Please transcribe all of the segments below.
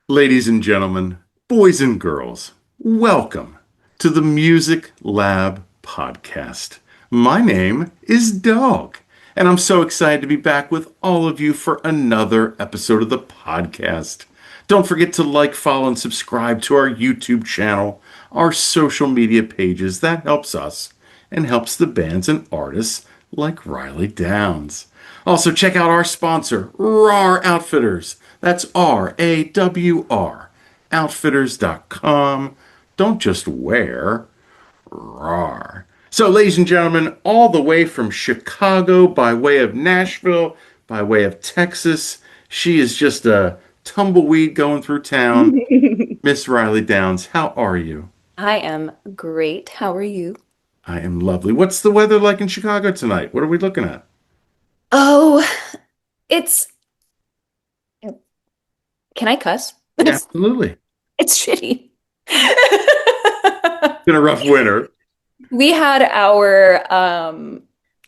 Ladies and gentlemen, boys and girls, welcome to the Music Lab podcast. My name is Dogg, and I'm so excited to be back with all of you for another episode of the podcast. Don't forget to like, follow, and subscribe to our YouTube channel, our social media pages. That helps us and helps the bands and artists like Riley Downs. Also, check out our sponsor, RAR Outfitters. That's RAWR. Outfitters.com. Don't just wear, RAR. So, ladies and gentlemen, all the way from Chicago, by way of Nashville, by way of Texas, she is just a tumbleweed going through town. Miss Riley Downs, how are you? I am great. How are you? I am lovely. What's the weather like in Chicago tonight? What are we looking at? Oh, it's, can I cuss? Absolutely. It's shitty. Been a rough winter. We had our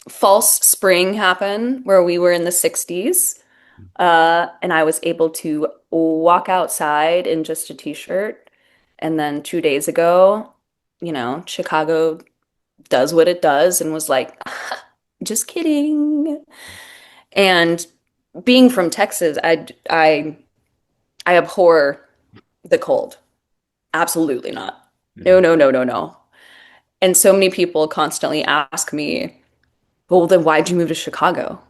false spring happen where we were in the 60s, and I was able to walk outside in just a t-shirt. And then 2 days ago, Chicago does what it does and was like, just kidding. And being from Texas, I abhor the cold. Absolutely not. No, Yeah. no, no, no, no. And so many people constantly ask me, well, then why'd you move to Chicago?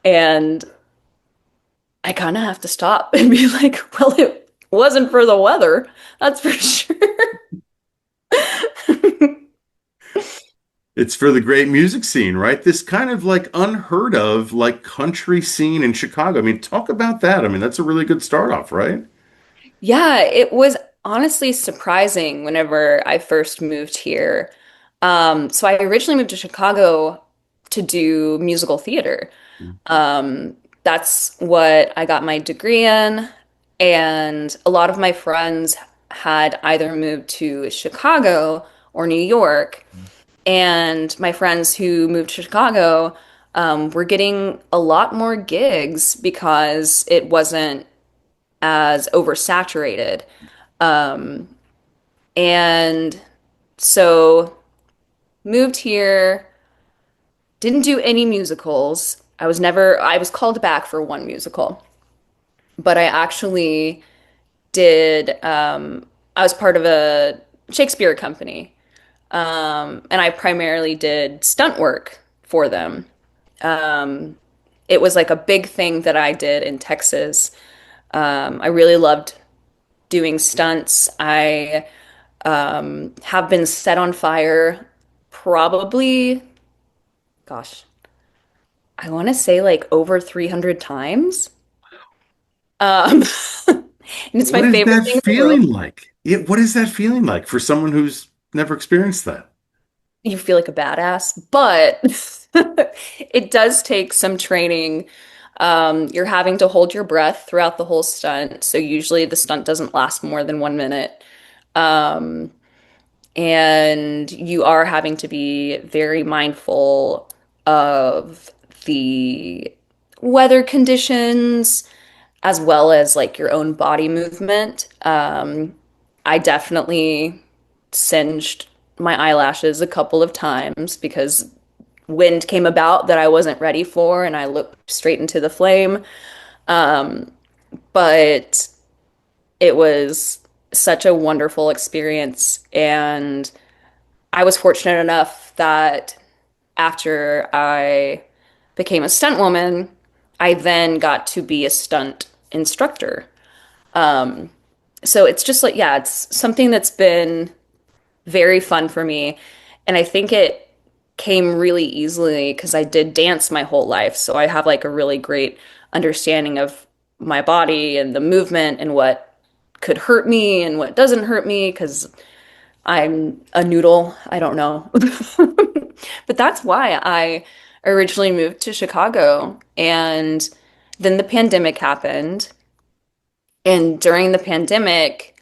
And I kind of have to stop and be like, well, it wasn't for the weather, that's for sure. It's for the great music scene, right? This kind of like unheard of like country scene in Chicago. I mean, talk about that. I mean, that's a really good start off, right? Yeah, it was honestly surprising whenever I first moved here. So I originally moved to Chicago to do musical theater. Um, that's what I got my degree in, and a lot of my friends had either moved to Chicago or New York. And my friends who moved to Chicago were getting a lot more gigs because it wasn't as oversaturated. Um, and so moved here, didn't do any musicals. I was called back for one musical, but I actually did, I was part of a Shakespeare company, and I primarily did stunt work for them. Um, it was like a big thing that I did in Texas. I really loved doing stunts. I have been set on fire probably, gosh, I want to say like over 300 times. Um, and it's What my is favorite that thing in the world. feeling like? What is that feeling like for someone who's never experienced that? You feel like a badass, but it does take some training. You're having to hold your breath throughout the whole stunt. So usually the stunt doesn't last more than 1 minute. Um, and you are having to be very mindful of the weather conditions as well as like your own body movement. I definitely singed my eyelashes a couple of times because wind came about that I wasn't ready for and I looked straight into the flame. Um, but it was such a wonderful experience. And I was fortunate enough that after I became a stunt woman, I then got to be a stunt instructor. Um, so it's just like, yeah, it's something that's been very fun for me. And I think it came really easily because I did dance my whole life. So I have like a really great understanding of my body and the movement and what could hurt me and what doesn't hurt me because I'm a noodle. I don't know. But that's why I originally moved to Chicago. And then the pandemic happened. And during the pandemic,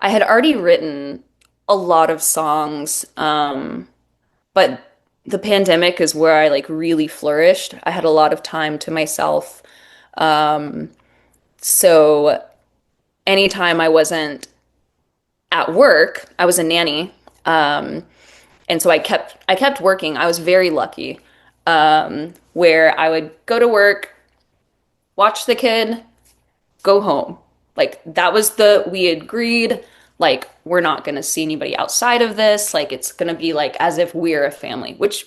I had already written a lot of songs, but the pandemic is where I like really flourished. I had a lot of time to myself. So anytime I wasn't at work, I was a nanny. Um, and so I kept working. I was very lucky, where I would go to work, watch the kid, go home. Like that was the we agreed, like we're not going to see anybody outside of this. Like it's going to be like as if we're a family, which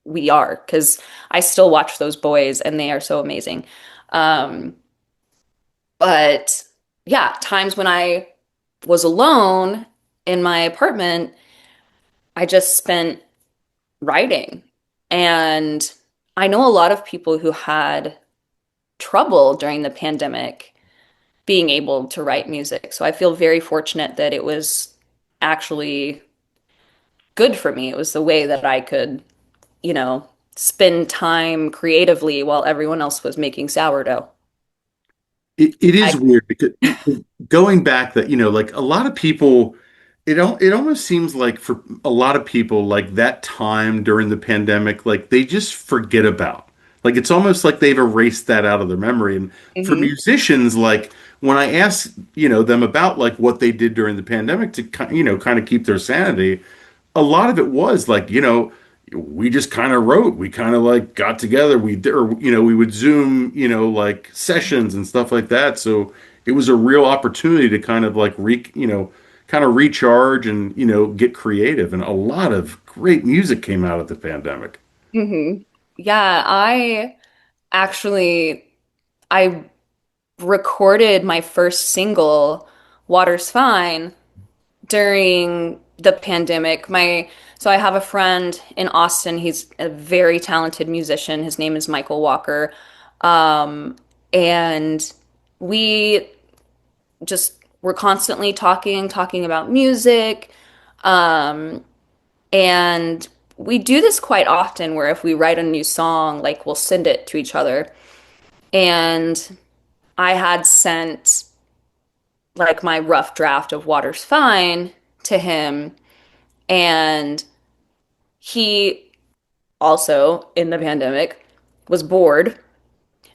we are, because I still watch those boys and they are so amazing. Um, but yeah, times when I was alone in my apartment, I just spent writing. And I know a lot of people who had trouble during the pandemic being able to write music. So I feel very fortunate that it was actually good for me. It was the way that I could, you know, spend time creatively while everyone else was making sourdough. It is I, weird because going back that, like a lot of people, it almost seems like for a lot of people, like that time during the pandemic, like they just forget about. Like it's almost like they've erased that out of their memory. And for Mhm. musicians, like when I ask, them about like what they did during the pandemic to, kind of keep their sanity, a lot of it was like, we just kind of wrote, we kind of like got together, we did, or, we would Zoom, like sessions and stuff like that. So it was a real opportunity to kind of like kind of recharge and, get creative. And a lot of great music came out of the pandemic. Mhm. Yeah, I recorded my first single, Water's Fine, during the pandemic. So I have a friend in Austin. He's a very talented musician. His name is Michael Walker. Um, and we just were constantly talking about music. Um, and we do this quite often where if we write a new song, like we'll send it to each other. And I had sent like my rough draft of Water's Fine to him, and he also in the pandemic was bored.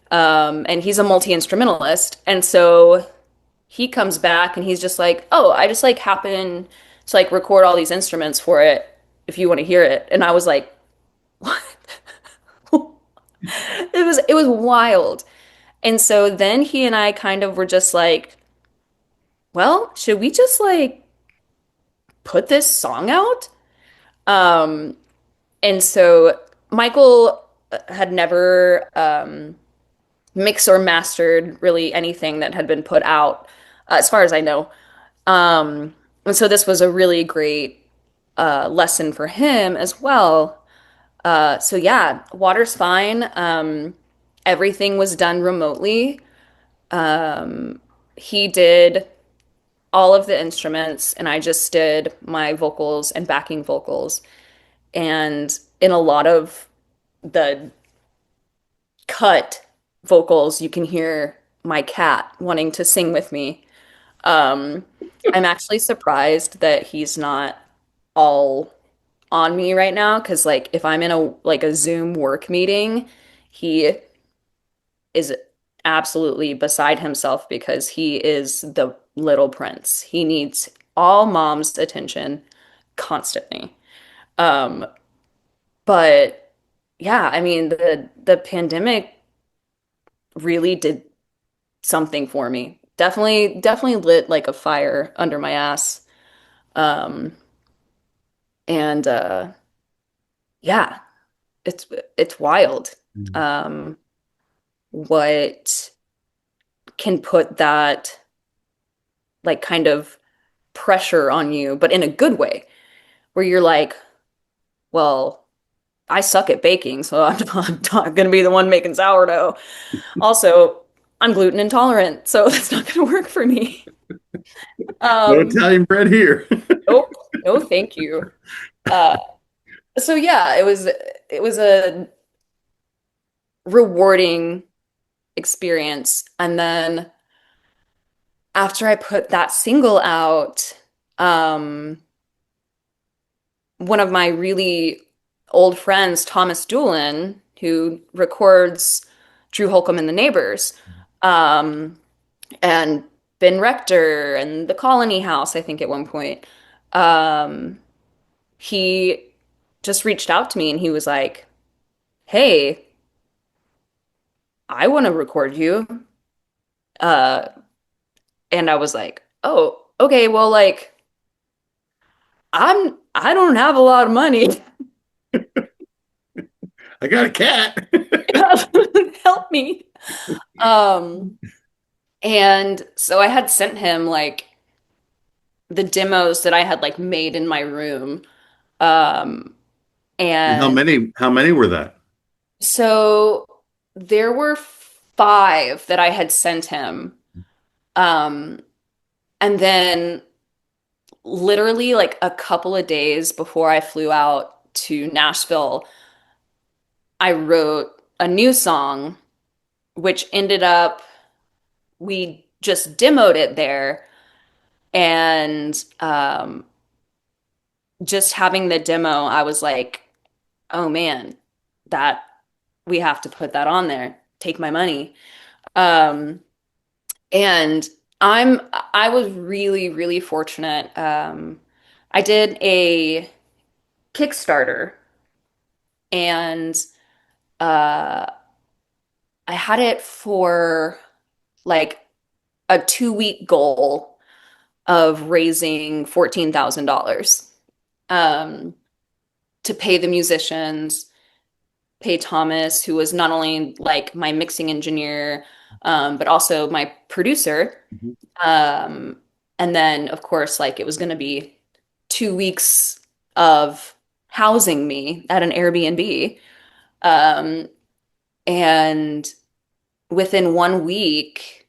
And he's a multi-instrumentalist, and so he comes back and he's just like, "Oh, I just like happen to like record all these instruments for it if you want to hear it." And I was like, "What?" It was wild. And so then he and I kind of were just like, "Well, should we just like put this song out?" Um, and so Michael had never mixed or mastered really anything that had been put out, as far as I know. And so this was a really great lesson for him as well. So yeah, Water's Fine. Everything was done remotely. He did all of the instruments, and I just did my vocals and backing vocals. And in a lot of the cut vocals, you can hear my cat wanting to sing with me. Um, I'm actually surprised that he's not all on me right now because like if I'm in a Zoom work meeting, he is absolutely beside himself because he is the little prince. He needs all mom's attention constantly. Um, but yeah, I mean the pandemic really did something for me. Definitely lit like a fire under my ass. Um, and yeah, it's it's wild. Mm. Um, what can put that like kind of pressure on you, but in a good way, where you're like, well, I suck at baking, so I'm not gonna be the one making sourdough. Also, I'm gluten intolerant, so that's not gonna work for me. No Um, Italian bread here. nope, no, thank you. Uh, so yeah, it was a rewarding experience. And then after I put that single out, um, one of my really old friends, Thomas Doolin, who records Drew Holcomb and the Neighbors, um, and Ben Rector and the Colony House, I think at one point. Um, he just reached out to me and he was like, "Hey, I want to record you." Uh, and I was like, "Oh, okay, well, like I don't have a lot of money. I got a cat. Help me." Um, and so I had sent him like the demos that I had like made in my room. Um, And how and many were that? so there were five that I had sent him. Um, and then literally like a couple of days before I flew out to Nashville, I wrote a new song, which ended up, we just demoed it there. And just having the demo, I was like, oh man, that we have to put that on there. Take my money. Um, and I was really, really fortunate. I did a Kickstarter and uh, I had it for like a 2 week goal of raising $14,000 um, to pay the musicians, pay Thomas, who was not only like my mixing engineer, but also my producer. Mhm. Um, and then, of course, like it was going to be 2 weeks of housing me at an Airbnb. Um, and within 1 week,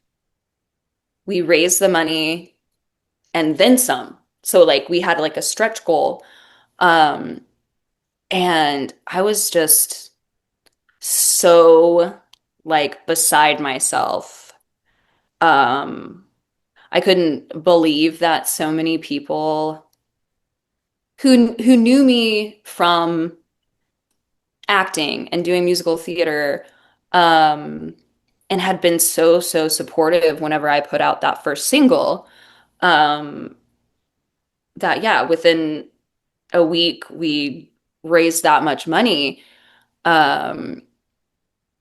we raised the money and then some. So like we had like a stretch goal. Um, and I was just so like beside myself. Um, I couldn't believe that so many people who knew me from acting and doing musical theater, um, and had been so, so supportive whenever I put out that first single, um, that yeah, within a week we raised that much money. Um,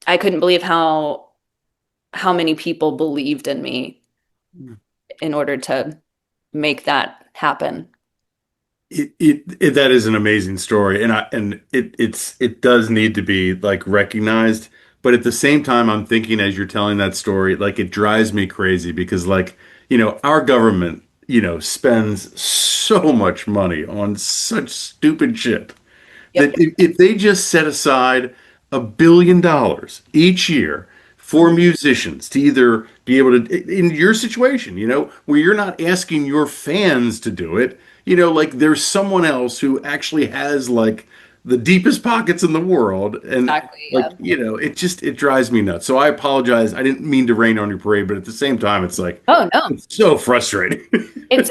I couldn't believe how many people believed in me in order to make that happen. That is an amazing story, and it does need to be like recognized. But at the same time, I'm thinking as you're telling that story, like it drives me crazy because like, our government, spends so much money on such stupid shit that Yep. if they just set aside $1 billion each year for Mhm. musicians to either be able to, in your situation, where you're not asking your fans to do it, like there's someone else who actually has like the deepest pockets in the world. And Exactly. like, Yeah. it drives me nuts. So I apologize. I didn't mean to rain on your parade, but at the same time, it's like, Oh no. it's so frustrating. It's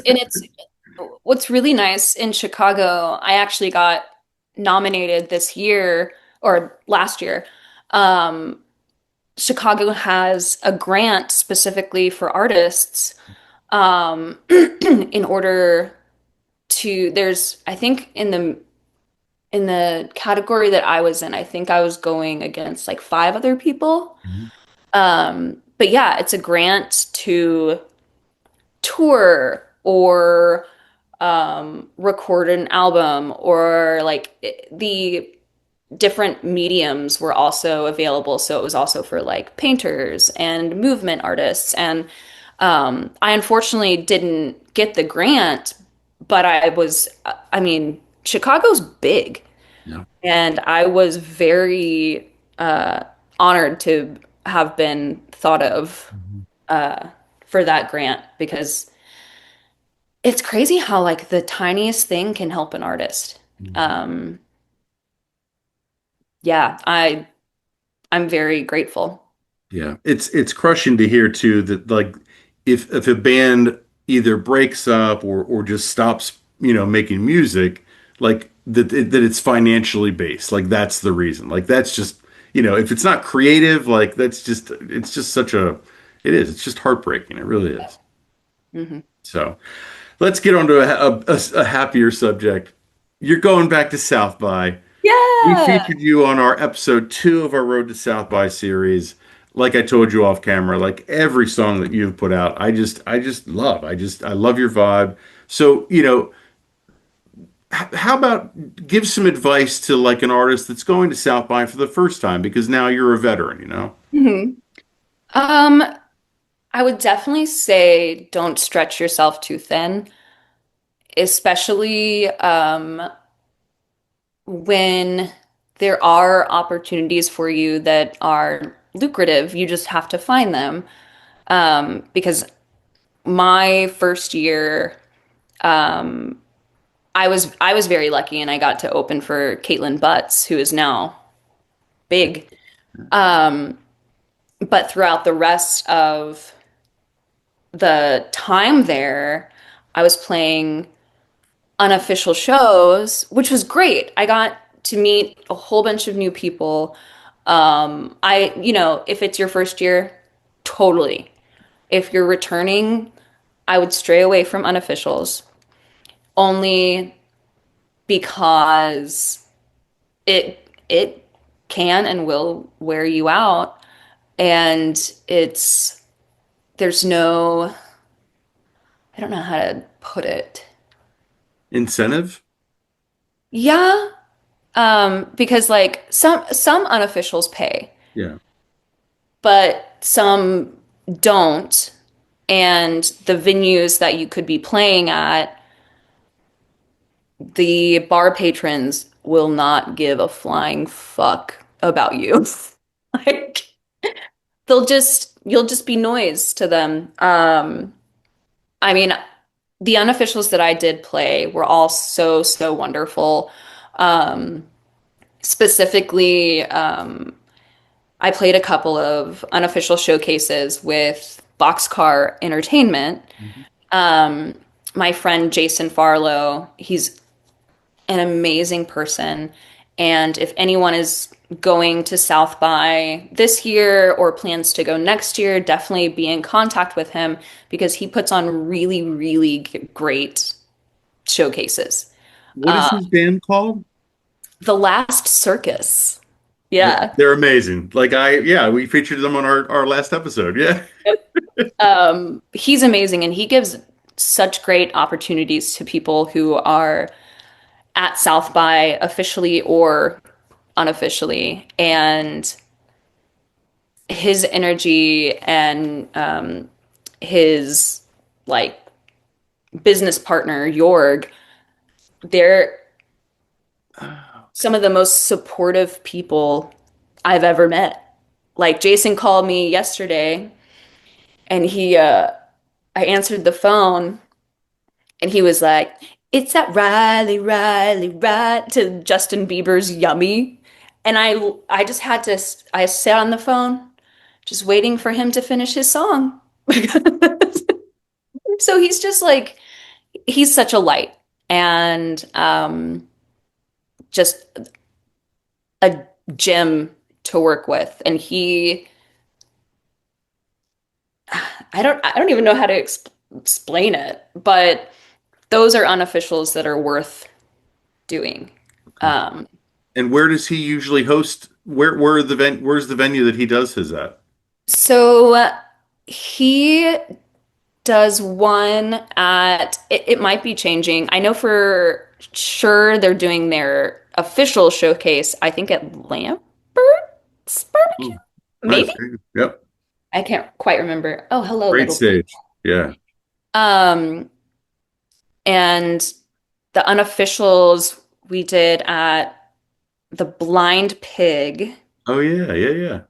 what's really nice in Chicago, I actually got nominated this year or last year. Um, Chicago has a grant specifically for artists, in order to, there's, I think in the category that I was in, I think I was going against like five other people. But yeah, it's a grant to tour or record an album, or like the different mediums were also available. So it was also for like painters and movement artists. And I unfortunately didn't get the grant, but I mean, Chicago's big. Yeah. And I was very honored to have been thought of Mhm. uh, for that grant, because it's crazy how like the tiniest thing can help an artist. Mhm. Um, yeah, I'm very grateful. Yeah, it's crushing to hear too that like if a band either breaks up or just stops, making music, like that it's financially based. Like that's the reason. Like that's just, if it's not creative, like it's just such a it is. It's just heartbreaking. It really is. Hmm. So let's get on to a happier subject. You're going back to South by. We Yeah. featured you on our episode 2 of our Road to South by series. Like I told you off camera, like every song that you've put out, I just love. I love your vibe. So, how about give some advice to like an artist that's going to South by for the first time because now you're a veteran. Hmm. Um, I would definitely say don't stretch yourself too thin, especially when there are opportunities for you that are lucrative. You just have to find them. Because my first year, I was very lucky and I got to open for Caitlin Butts, who is now big. Um, but throughout the rest of the time there, I was playing unofficial shows, which was great. I got to meet a whole bunch of new people. If it's your first year, totally. If you're returning, I would stray away from unofficials only because it can and will wear you out. And there's no, I don't know how to put it. Incentive? Yeah, because like some unofficials pay, Yeah. but some don't. And the venues that you could be playing at, the bar patrons will not give a flying fuck about you. Like you'll just be noise to them. I mean, the unofficials that I did play were all so, so wonderful. Um, specifically, I played a couple of unofficial showcases with Boxcar Entertainment. Mhm. Um, my friend Jason Farlow, he's an amazing person. And if anyone is going to South by this year or plans to go next year, definitely be in contact with him because he puts on really, really great showcases. What is his band called? The Last Circus. Yeah, Yeah. they're amazing. Yeah, we featured them on our last episode. Yeah. He's amazing and he gives such great opportunities to people who are at South by officially or unofficially. And his energy and his like business partner, Jorg, they're some of the most supportive people I've ever met. Like Jason called me yesterday and I answered the phone and he was like, "It's that Riley, Riley, right" to Justin Bieber's Yummy. And I just had to, I sat on the phone just waiting for him to finish his song. So he's just like, he's such a light and just a gem to work with. And I don't even know how to explain it, but those are unofficials that are worth doing. Um, And where does he usually host? Where's the venue that he does his at? so he does one it might be changing. I know for sure they're doing their official showcase, I think at Lambert's Barbecue, Oh, nice. maybe? Yep. I can't quite remember. Oh, hello, Great little bee. stage. Yeah. Um, and the unofficials we did at the Blind Pig Oh yeah, yeah,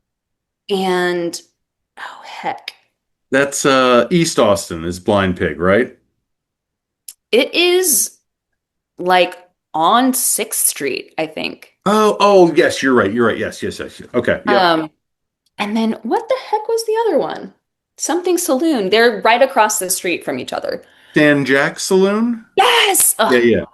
yeah. and oh heck. That's East Austin is Blind Pig, right? It is like on 6th Street, I think. Oh, yes, you're right. You're right. Yes, yes, yes. Yes. Okay. Yep. Um, and then what the heck was the other one? Something Saloon. They're right across the street from each other. Dan Jack Saloon? Yes. Yeah, Ugh. yeah.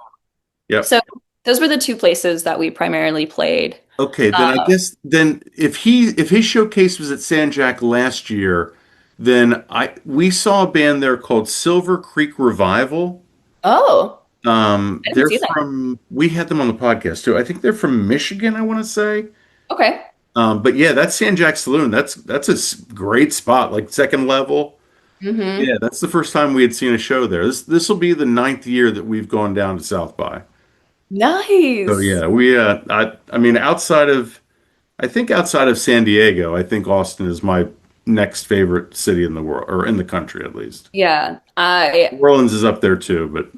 Yep. So those were the two places that we primarily played. Okay, then I Uh, guess then if his showcase was at San Jack last year, Then we saw a band there called Silver Creek Revival. Oh, I didn't They're see that. from we had them on the podcast too. I think they're from Michigan, I want to say. Okay. But yeah, that's San Jack Saloon. That's a great spot, like second level. Hmm. Yeah, that's the first time we had seen a show there. This will be the ninth year that we've gone down to South by. So Nice. yeah, I mean outside of San Diego, I think Austin is my next favorite city in the world, or in the country at least. Yeah, New Orleans is up there too, but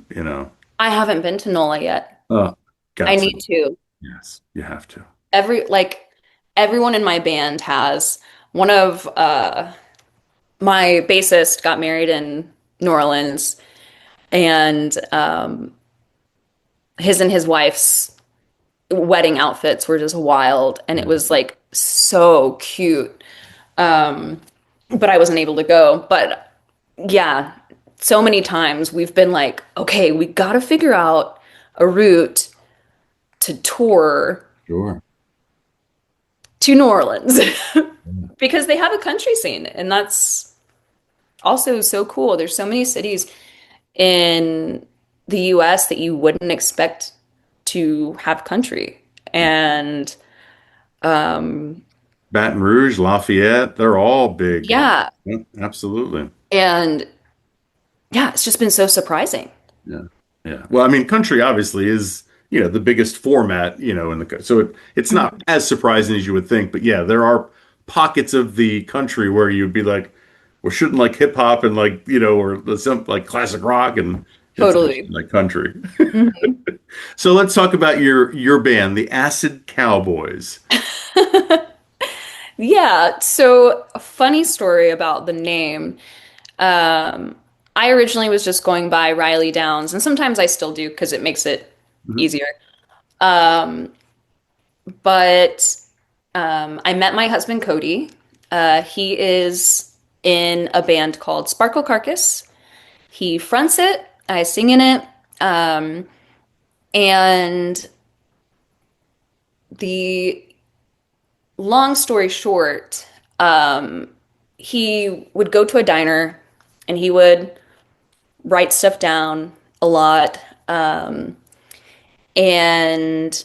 I haven't been to NOLA yet. uh, I got need to. to. Yes, you have to. Everyone in my band has. One of my bassist got married in New Orleans, and his and his wife's wedding outfits were just wild, and it was like so cute. Um, but I wasn't able to go. But yeah, so many times we've been like, okay, we got to figure out a route to tour Sure. to New Orleans because they have a country scene, and that's also so cool. There's so many cities in the US that you wouldn't expect to have country. And Baton Rouge, Lafayette, they're all big. yeah, Yeah, absolutely. and yeah, it's just been so surprising. Yeah. Yeah. Well, I mean, country obviously is, the biggest format, so it's Mhm. not as surprising as you would think, but yeah, there are pockets of the country where you'd be like, well, shouldn't like hip hop and like, or some like classic rock and it's actually Totally. like country. Mhm. So let's talk about your band, the Acid Cowboys. Yeah, so a funny story about the name. Um, I originally was just going by Riley Downs, and sometimes I still do because it makes it Mhm. easier. Um, but I met my husband Cody. He is in a band called Sparkle Carcass. He fronts it. I sing in it. Um, and the long story short, he would go to a diner and he would write stuff down a lot. And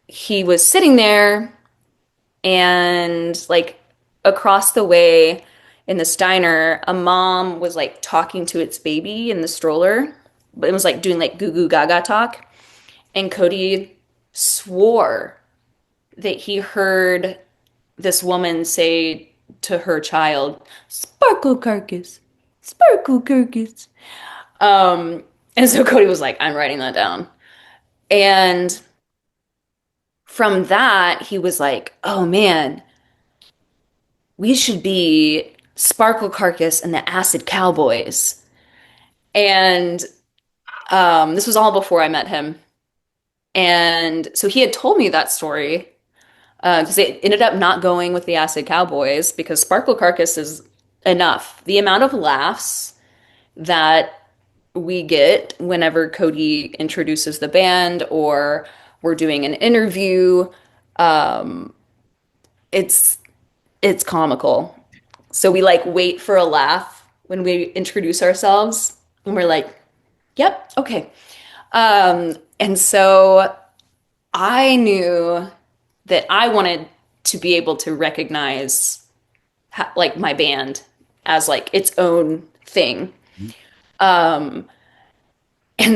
he was sitting there and like across the way in this diner, a mom was like talking to its baby in the stroller, but it was like doing like goo goo gaga talk. And Cody swore that he heard this woman say to her child, "Sparkle carcass, sparkle carcass." And so Cody was like, "I'm writing that down." And from that, he was like, "Oh man, we should be Sparkle Carcass and the Acid Cowboys." And this was all before I met him. And so he had told me that story because it ended up not going with the Acid Cowboys because Sparkle Carcass is enough. The amount of laughs that we get whenever Cody introduces the band or we're doing an interview, it's it's comical. So we like wait for a laugh when we introduce ourselves and we're like, "Yep, okay." And so I knew that I wanted to be able to recognize like my band as like its own thing. And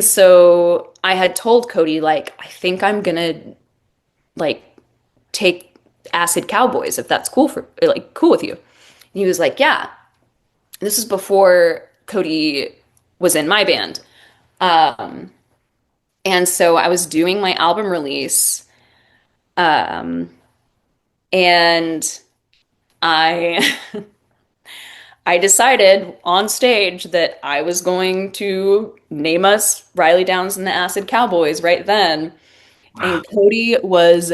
so I had told Cody like I think I'm gonna like take Acid Cowboys if that's cool for like cool with you. And he was like, "Yeah." This is before Cody was in my band. And so I was doing my album release and I I decided on stage that I was going to name us Riley Downs and the Acid Cowboys right then. Wow. And Cody was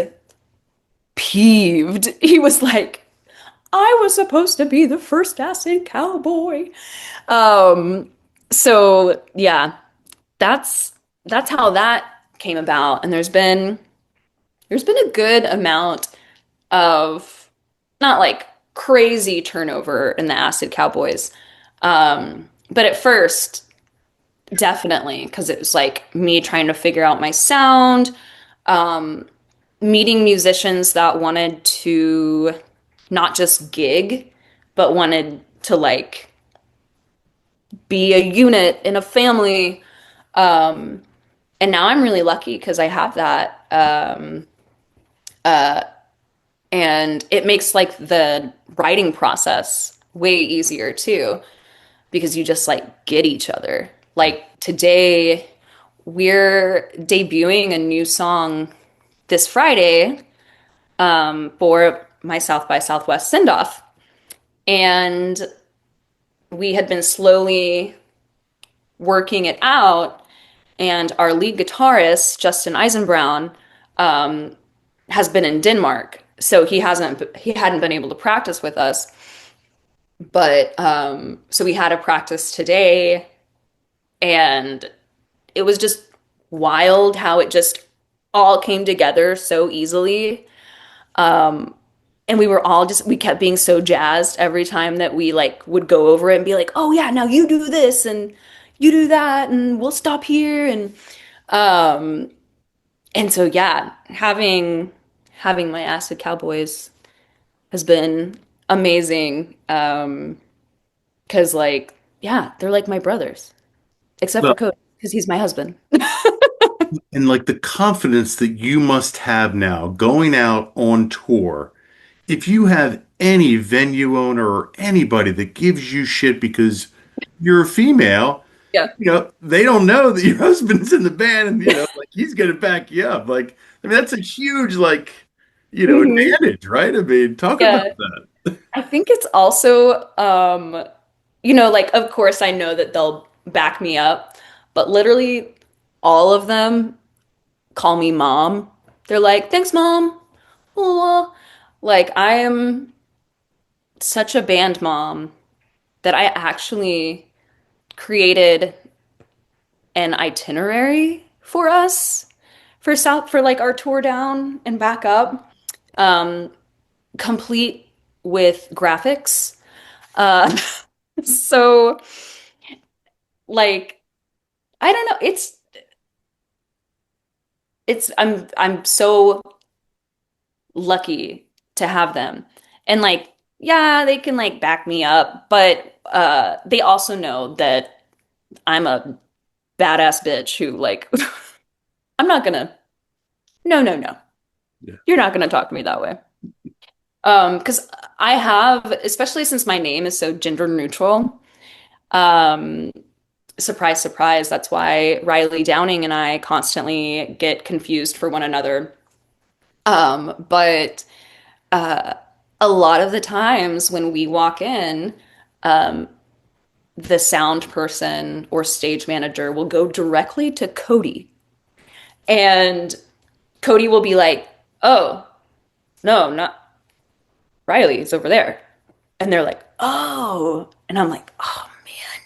peeved. He was like, I was supposed to be the first Acid Cowboy. Um, so yeah, that's that's how that came about. And there's been a good amount of not like crazy turnover in the Acid Cowboys. But at first, definitely, because it was like me trying to figure out my sound, meeting musicians that wanted to not just gig, but wanted to like be a unit in a family. And now I'm really lucky because I have that. And it makes like the writing process way easier too, because you just like get each other. Like today, we're debuting a new song this Friday for my South by Southwest send off. And we had been slowly working it out. And our lead guitarist, Justin Eisenbrown, has been in Denmark. So he hadn't been able to practice with us. But so we had a practice today, and it was just wild how it just all came together so easily. And we were all just we kept being so jazzed every time that we like would go over it and be like, "Oh yeah, now you do this and you do that and we'll stop here." And so yeah, having my Acid Cowboys has been amazing. 'Cause like yeah, they're like my brothers, except for Well, Cody because he's my husband. and like the confidence that you must have now going out on tour, if you have any venue owner or anybody that gives you shit because you're a female, Yeah. they don't know that your husband's in the band and, like he's gonna back you up. Like, I mean, that's a huge, like, hmm advantage, right? I mean, talk about Yeah. that. I think it's also like of course I know that they'll back me up, but literally all of them call me mom. They're like, "Thanks, mom." Aw. Like I am such a band mom that I actually created an itinerary for us for like our tour down and back up, complete with graphics. Uh, so like I don't know, I'm so lucky to have them. And like yeah, they can like back me up, but they also know that I'm a badass bitch who like I'm not gonna no no no. Yeah. You're not gonna talk to me that way. Because I have, especially since my name is so gender neutral, um, surprise, surprise, that's why Riley Downing and I constantly get confused for one another. But a lot of the times when we walk in, the sound person or stage manager will go directly to Cody. And Cody will be like, "Oh, no, not Riley, it's over there." And they're like, "Oh." And I'm like, "Oh man,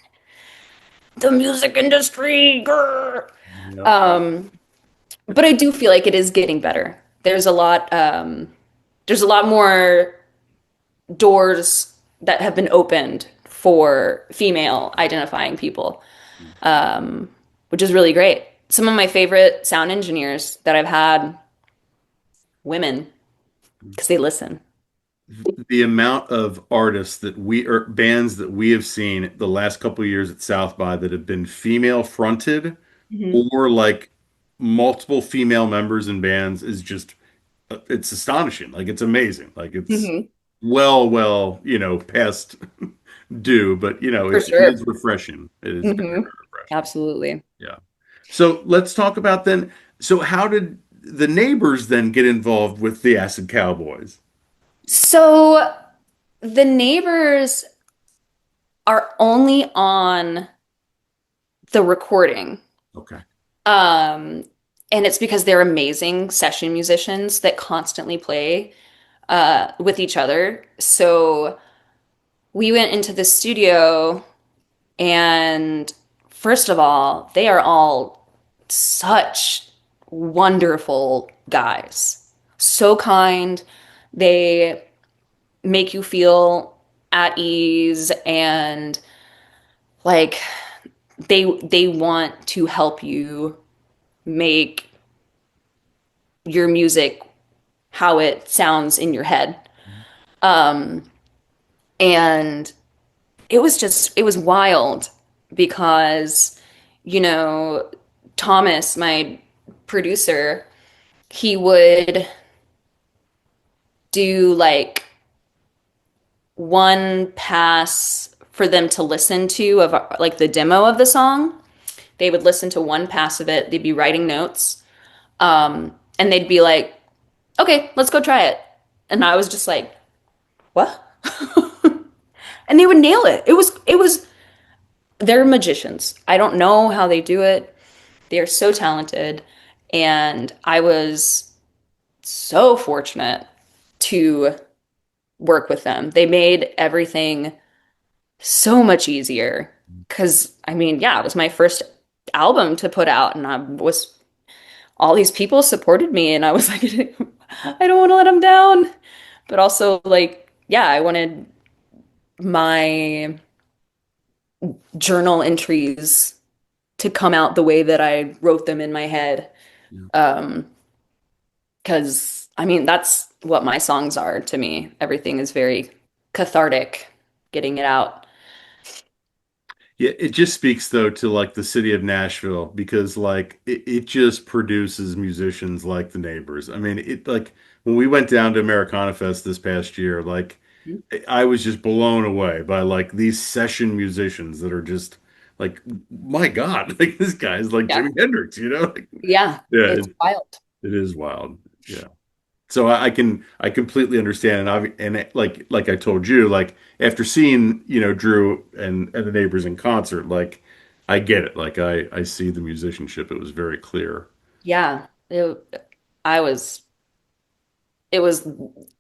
the music industry." Grr. Yeah. Um, but I do feel like it is getting better. There's a lot more doors that have been opened for female identifying people, which is really great. Some of my favorite sound engineers that I've had, women, because they listen. The amount of artists that we or bands that we have seen the last couple of years at South by that have been female fronted hmm or like multiple female members in bands is just it's astonishing. Like it's amazing. Like it's hmm well, past due, but For it is sure. refreshing. It is very, hmm very refreshing. Absolutely. Yeah. So let's talk about then. So how did the neighbors then get involved with the Acid Cowboys? So the neighbors are only on the recording. Okay. Um, and it's because they're amazing session musicians that constantly play with each other. So we went into the studio, and first of all, they are all such wonderful guys. So kind. They make you feel at ease and like they want to help you make your music how it sounds in your head. And it was wild because, you know, Thomas, my producer, he would do like one pass for them to listen to of like the demo of the song. They would listen to one pass of it. They'd be writing notes. And they'd be like, okay, let's go try it. And I was just like, what? And they would nail it. They're magicians. I don't know how they do it. They are so talented. And I was so fortunate to work with them. They made everything so much easier. Because, I mean, yeah, it was my first album to put out, and all these people supported me, and I was like, I don't want to let them down. But also, like, yeah, I wanted my journal entries to come out the way that I wrote them in my head. Yeah. Um, because I mean, that's what my songs are to me. Everything is very cathartic, getting it out. Yeah, it just speaks though to like the city of Nashville because like it just produces musicians like the neighbors. I mean, it like when we went down to Americana Fest this past year, like I was just blown away by like these session musicians that are just like, my God, like this guy's like Yeah. Jimi Hendrix, you know? Like, Yeah, yeah, it's wild. it is wild. Yeah. So I completely understand, and like I told you, like after seeing Drew and the neighbors in concert, like I get it. Like I see the musicianship. It was very clear. Yeah. I was, it was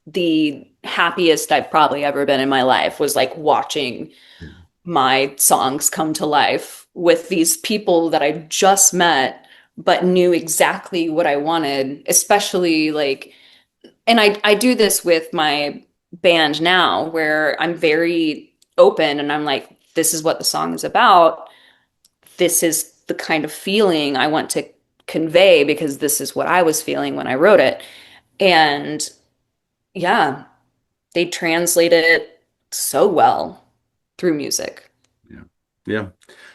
the happiest I've probably ever been in my life was like watching Yeah. my songs come to life with these people that I just met, but knew exactly what I wanted, especially like, and I do this with my band now where I'm very open and I'm like, this is what the song is about. This is the kind of feeling I want to convey because this is what I was feeling when I wrote it. And yeah, they translate it so well through music. Yeah. Yeah.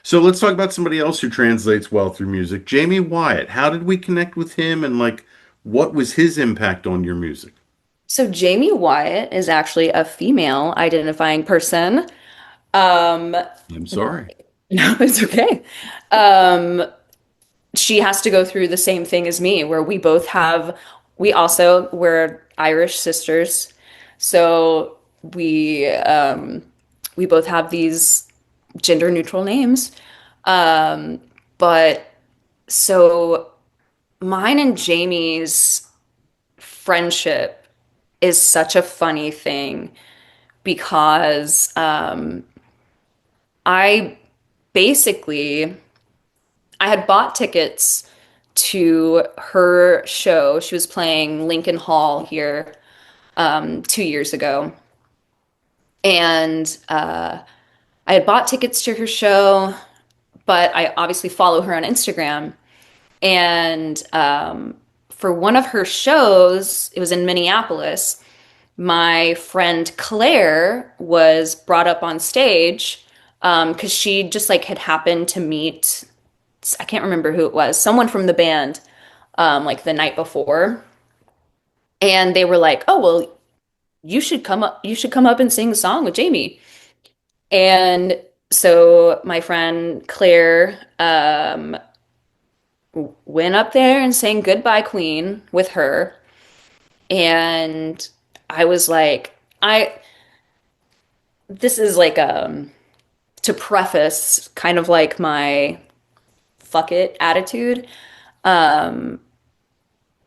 So let's talk about somebody else who translates well through music. Jamie Wyatt. How did we connect with him, and like what was his impact on your music? So Jamie Wyatt is actually a female identifying person. Um, I'm sorry. no, it's okay. Um, she has to go through the same thing as me, where we're Irish sisters. So we both have these gender neutral names. Um, but so mine and Jamie's friendship is such a funny thing because I basically I had bought tickets to her show. She was playing Lincoln Hall here 2 years ago, and I had bought tickets to her show, but I obviously follow her on Instagram. And for one of her shows, it was in Minneapolis. My friend Claire was brought up on stage because she just like had happened to meet, I can't remember who it was, someone from the band like the night before. And they were like, "Oh, well, you should come up and sing a song with Jamie." And so my friend Claire went up there and sang Goodbye Queen with her. And I was like, this is like to preface kind of like my fuck it attitude.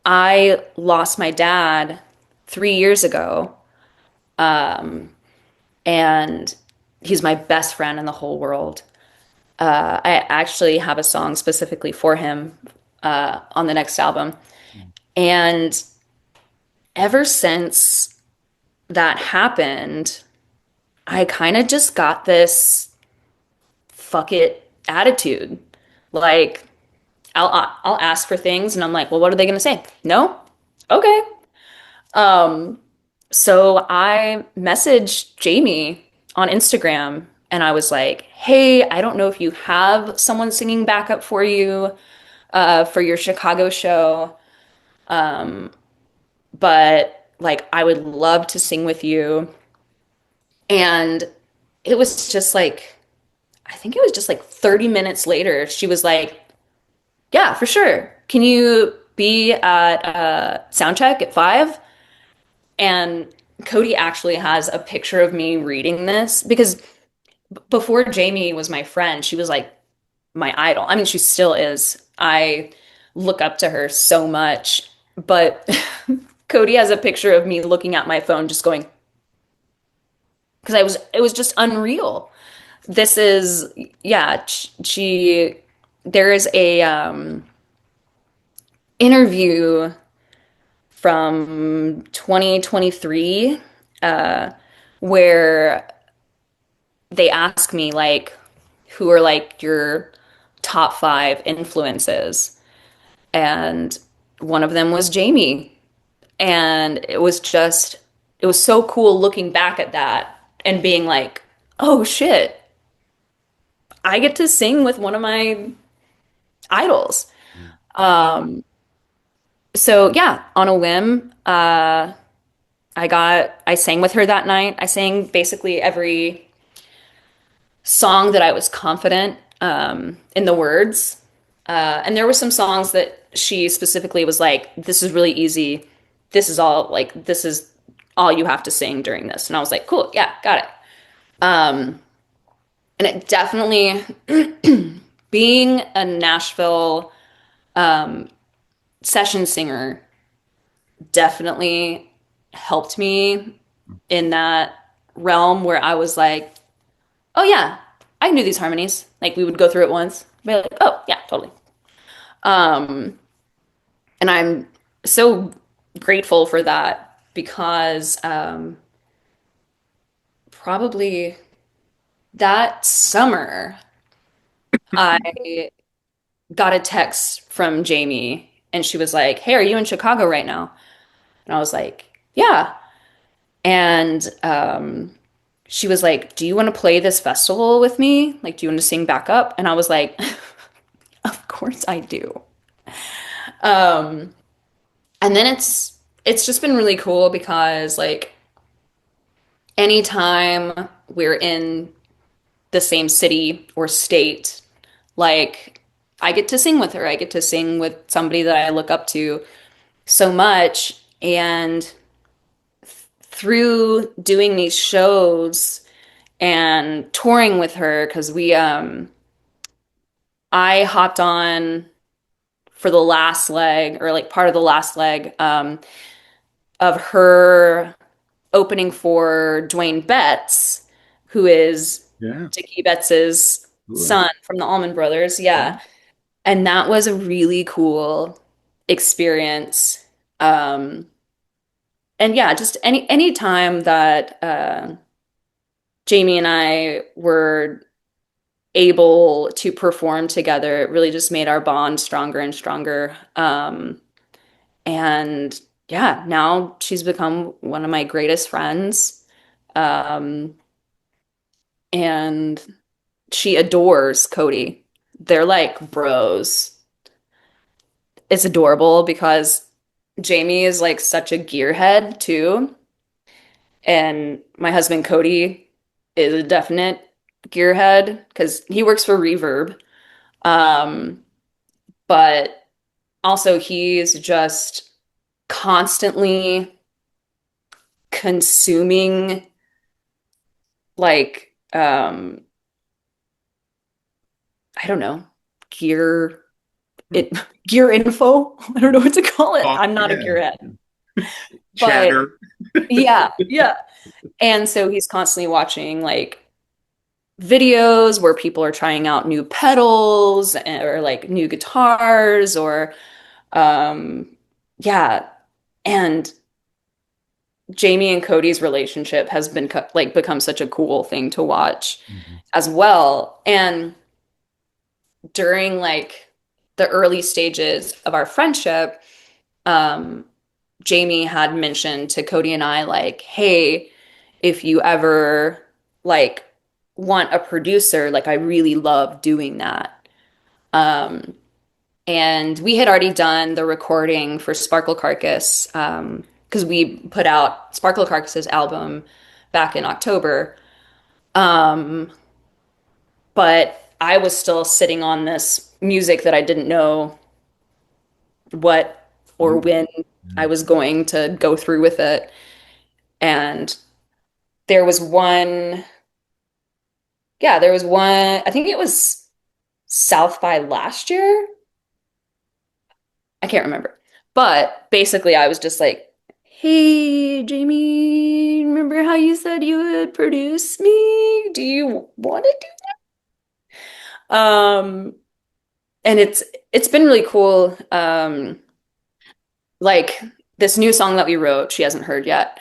I lost my dad 3 years ago, and he's my best friend in the whole world. I actually have a song specifically for him on the next album. And ever since that happened, I kind of just got this fuck it attitude. Like I'll ask for things and I'm like, well, what are they gonna say? No? Okay. Um, so I messaged Jamie on Instagram and I was like, hey, I don't know if you have someone singing backup for you for your Chicago show, but like I would love to sing with you. And it was just like, I think it was just like 30 minutes later, she was like, yeah, for sure. Can you be at soundcheck at 5? And Cody actually has a picture of me reading this because before Jamie was my friend, she was like my idol. I mean, she still is. I look up to her so much, but Cody has a picture of me looking at my phone just going because I was it was just unreal. This is yeah, she there is a interview from 2023 where they ask me like who are like your top 5 influences, and one of them was Jamie. And it was so cool looking back at that and being like, oh shit, I get to sing with one of my idols. So yeah, on a whim, I sang with her that night. I sang basically every song that I was confident in the words. And there were some songs that she specifically was like, this is really easy. This is all you have to sing during this. And I was like, cool, yeah, got it. And it definitely, being a Nashville session singer definitely helped me in that realm where I was like, oh yeah, I knew these harmonies. Like we would go through it once, be like, oh yeah, totally. Um, and I'm so grateful for that because probably that summer I got a text from Jamie and she was like, "Hey, are you in Chicago right now?" And I was like, "Yeah." And she was like, "Do you want to play this festival with me? Like, do you want to sing back up?" And I was like, "Of course I do." Um, and then it's just been really cool because like anytime we're in the same city or state, like I get to sing with her. I get to sing with somebody that I look up to so much. And through doing these shows and touring with her, because I hopped on for the last leg or like part of the last leg of her opening for Dwayne Betts, who is Yeah. Dickie Betts's Absolutely. son from the Allman Brothers. Yeah. And that was a really cool experience. Um, and yeah, just any time that Jamie and I were able to perform together, it really just made our bond stronger and stronger. And yeah, now she's become one of my greatest friends. Um, and she adores Cody. They're like bros. It's adorable because Jamie is like such a gearhead too. And my husband Cody is a definite gearhead because he works for Reverb. Um, but also he's just constantly consuming like I don't know, gear it gear info. I don't know what to call it. Talk, I'm not a yeah. gearhead. But Chatter. yeah, yeah. And so he's constantly watching like videos where people are trying out new pedals or like new guitars or um yeah. And Jamie and Cody's relationship has been like become such a cool thing to watch Mhm. as well. And during like the early stages of our friendship, um, Jamie had mentioned to Cody and I, like, hey, if you ever like want a producer, like I really love doing that. Um, and we had already done the recording for Sparkle Carcass, because we put out Sparkle Carcass's album back in October. Um, but I was still sitting on this music that I didn't know what or Mm. when I was going to go through with it. And there was one, yeah, there was one, I think it was South by last year. I can't remember. But basically, I was just like, hey, Jamie, remember how you said you would produce me? Do you want to do? And it's been really cool. Like this new song that we wrote, she hasn't heard yet.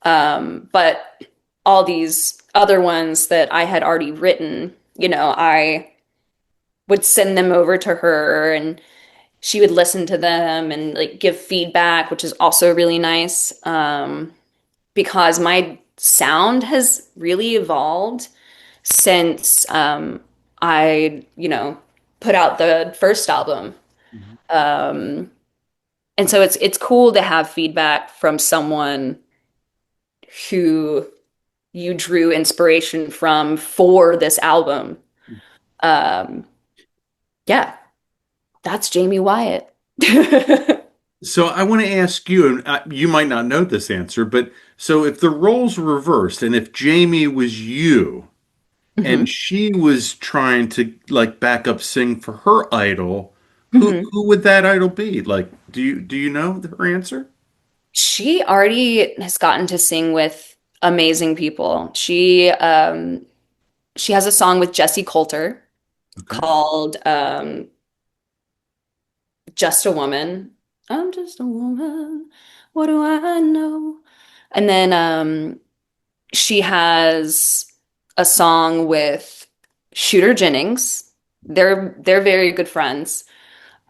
But all these other ones that I had already written, I would send them over to her and she would listen to them and like give feedback, which is also really nice. Because my sound has really evolved since I, put out the first album. Mhm. Um, and so it's cool to have feedback from someone who you drew inspiration from for this album. Um, yeah, that's Jamie Wyatt. So I want to ask you, and you might not know this answer, but so if the roles were reversed, and if Jamie was you, and Mhm. she was trying to like back up sing for her idol, who Mhm. who would that idol be? Like, do you know her answer? She already has gotten to sing with amazing people. She has a song with Jesse Coulter Okay. called Just a Woman. I'm just a woman. What do I know? And then she has a song with Shooter Jennings. They're very good friends.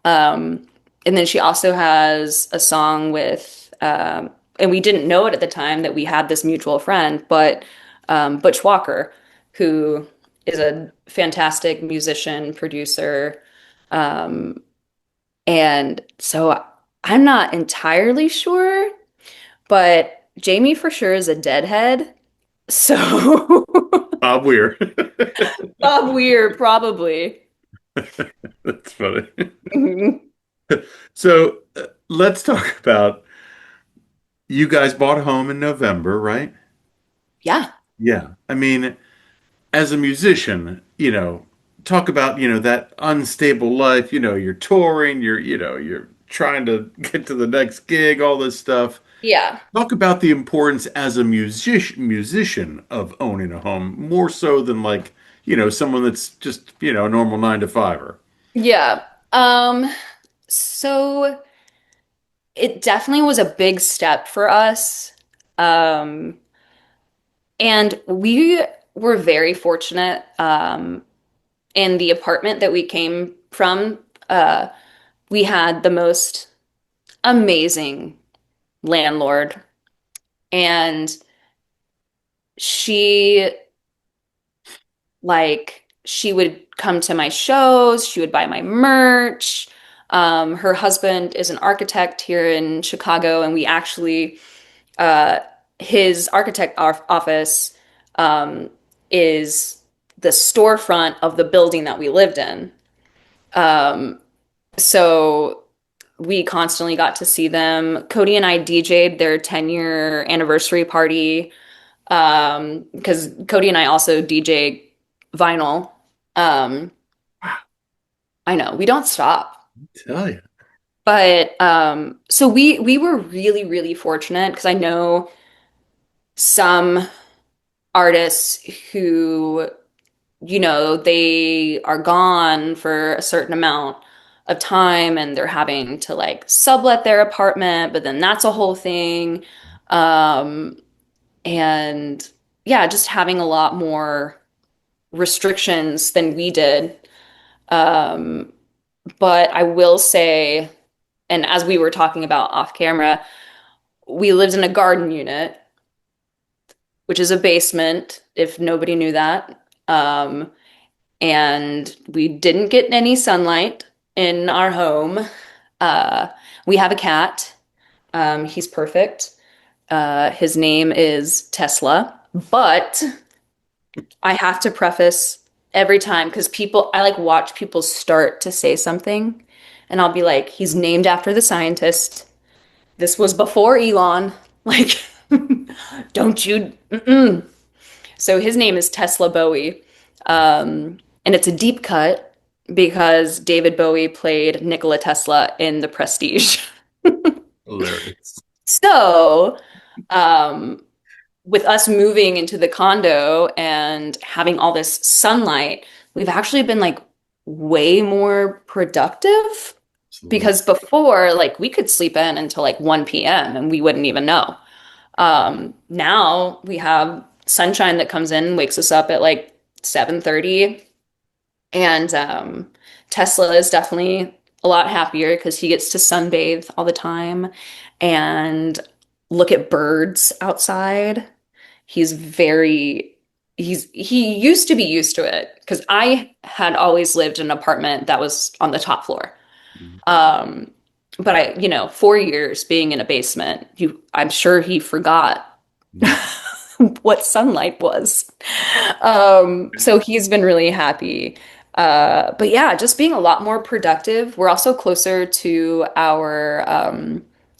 Um, and then she also has a song with, and we didn't know it at the time that we had this mutual friend, but Butch Walker, who is a fantastic musician, producer. Um, and so I'm not entirely sure, but Jamie for sure is a deadhead. So Bob Weir. Bob Weir, probably. That's funny. So let's talk about you guys bought a home in November, right? Yeah. Yeah. I mean, as a musician, talk about, that unstable life, you're touring, you're trying to get to the next gig, all this stuff. Yeah. Talk about the importance as a musician of owning a home, more so than like, someone that's just, a normal 9 to 5er. Yeah. So it definitely was a big step for us. Um, and we were very fortunate. In the apartment that we came from, we had the most amazing landlord. And she she would come to my shows, she would buy my merch. Her husband is an architect here in Chicago, and we actually uh, his architect office um, is the storefront of the building that we lived in. Um, so we constantly got to see them. Cody and I DJ'd their 10-year anniversary party because Cody and I also DJ vinyl. Um, Wow, I know we don't stop. I tell you. But so we were really, really fortunate because I know some artists who, they are gone for a certain amount of time and they're having to like sublet their apartment, but then that's a whole thing. Um, and yeah, just having a lot more restrictions than we did. Um, but I will say, and as we were talking about off camera, we lived in a garden unit, which is a basement, if nobody knew that. And we didn't get any sunlight in our home. Uh, we have a cat. He's perfect. His name is Tesla, but I have to preface every time because I like watch people start to say something, and I'll be like, he's named after the scientist. This was before Elon. Like, don't you? Mm-mm. So his name is Tesla Bowie. And it's a deep cut because David Bowie played Nikola Tesla in The Prestige. Hilarious. So, um, with us moving into the condo and having all this sunlight, we've actually been like way more productive Absolutely. because before, like, we could sleep in until like 1 p.m. and we wouldn't even know. Now we have sunshine that comes in, wakes us up at like 7:30, and Tesla is definitely a lot happier because he gets to sunbathe all the time and look at birds outside. He's very he used to be used to it because I had always lived in an apartment that was on the top floor. Mhm. Um, but 4 years being in a basement, I'm sure he forgot Mhm. what sunlight was. So he's been really happy. But yeah, just being a lot more productive. We're also closer to our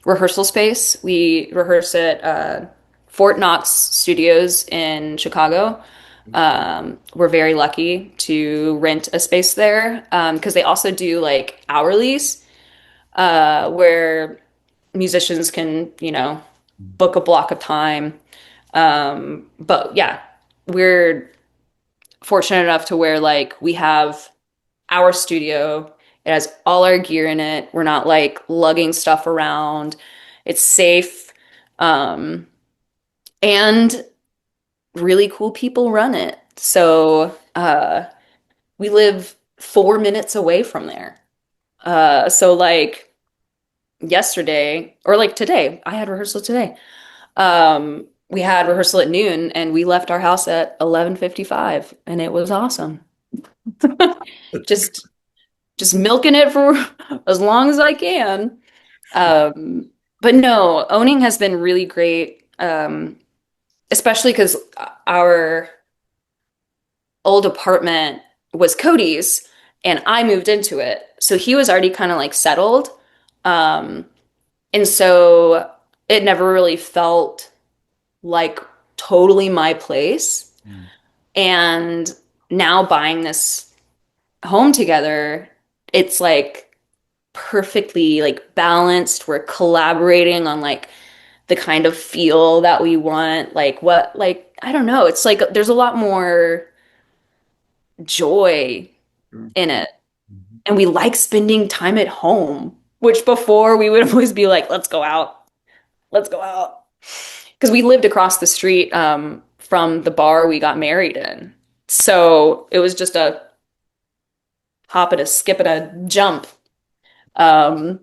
rehearsal space. We rehearse at Fort Knox Studios in Chicago. We're very lucky to rent a space there because they also do like hourlies where musicians can, book a block of time. But yeah, we're fortunate enough to where like we have our studio. It has all our gear in it. We're not like lugging stuff around. It's safe. Um, and really cool people run it. So we live 4 minutes away from there. So like yesterday or like today, I had rehearsal today. We had rehearsal at noon and we left our house at 11:55 and it was awesome. Just just milking it for as long as I can. But no, owning has been really great. Especially because our old apartment was Cody's and I moved into it. So he was already kind of like settled. Um, and so it never really felt like totally my place. Mhm. And now buying this home together, it's like perfectly like balanced. We're collaborating on like the kind of feel that we want. Like what, like, I don't know. It's like there's a lot more joy Sure. in it. Mhm. And we like spending time at home, which before we would always be like, let's go out, let's go out. Because we lived across the street from the bar we got married in. So it was just a hop and a skip and a jump um,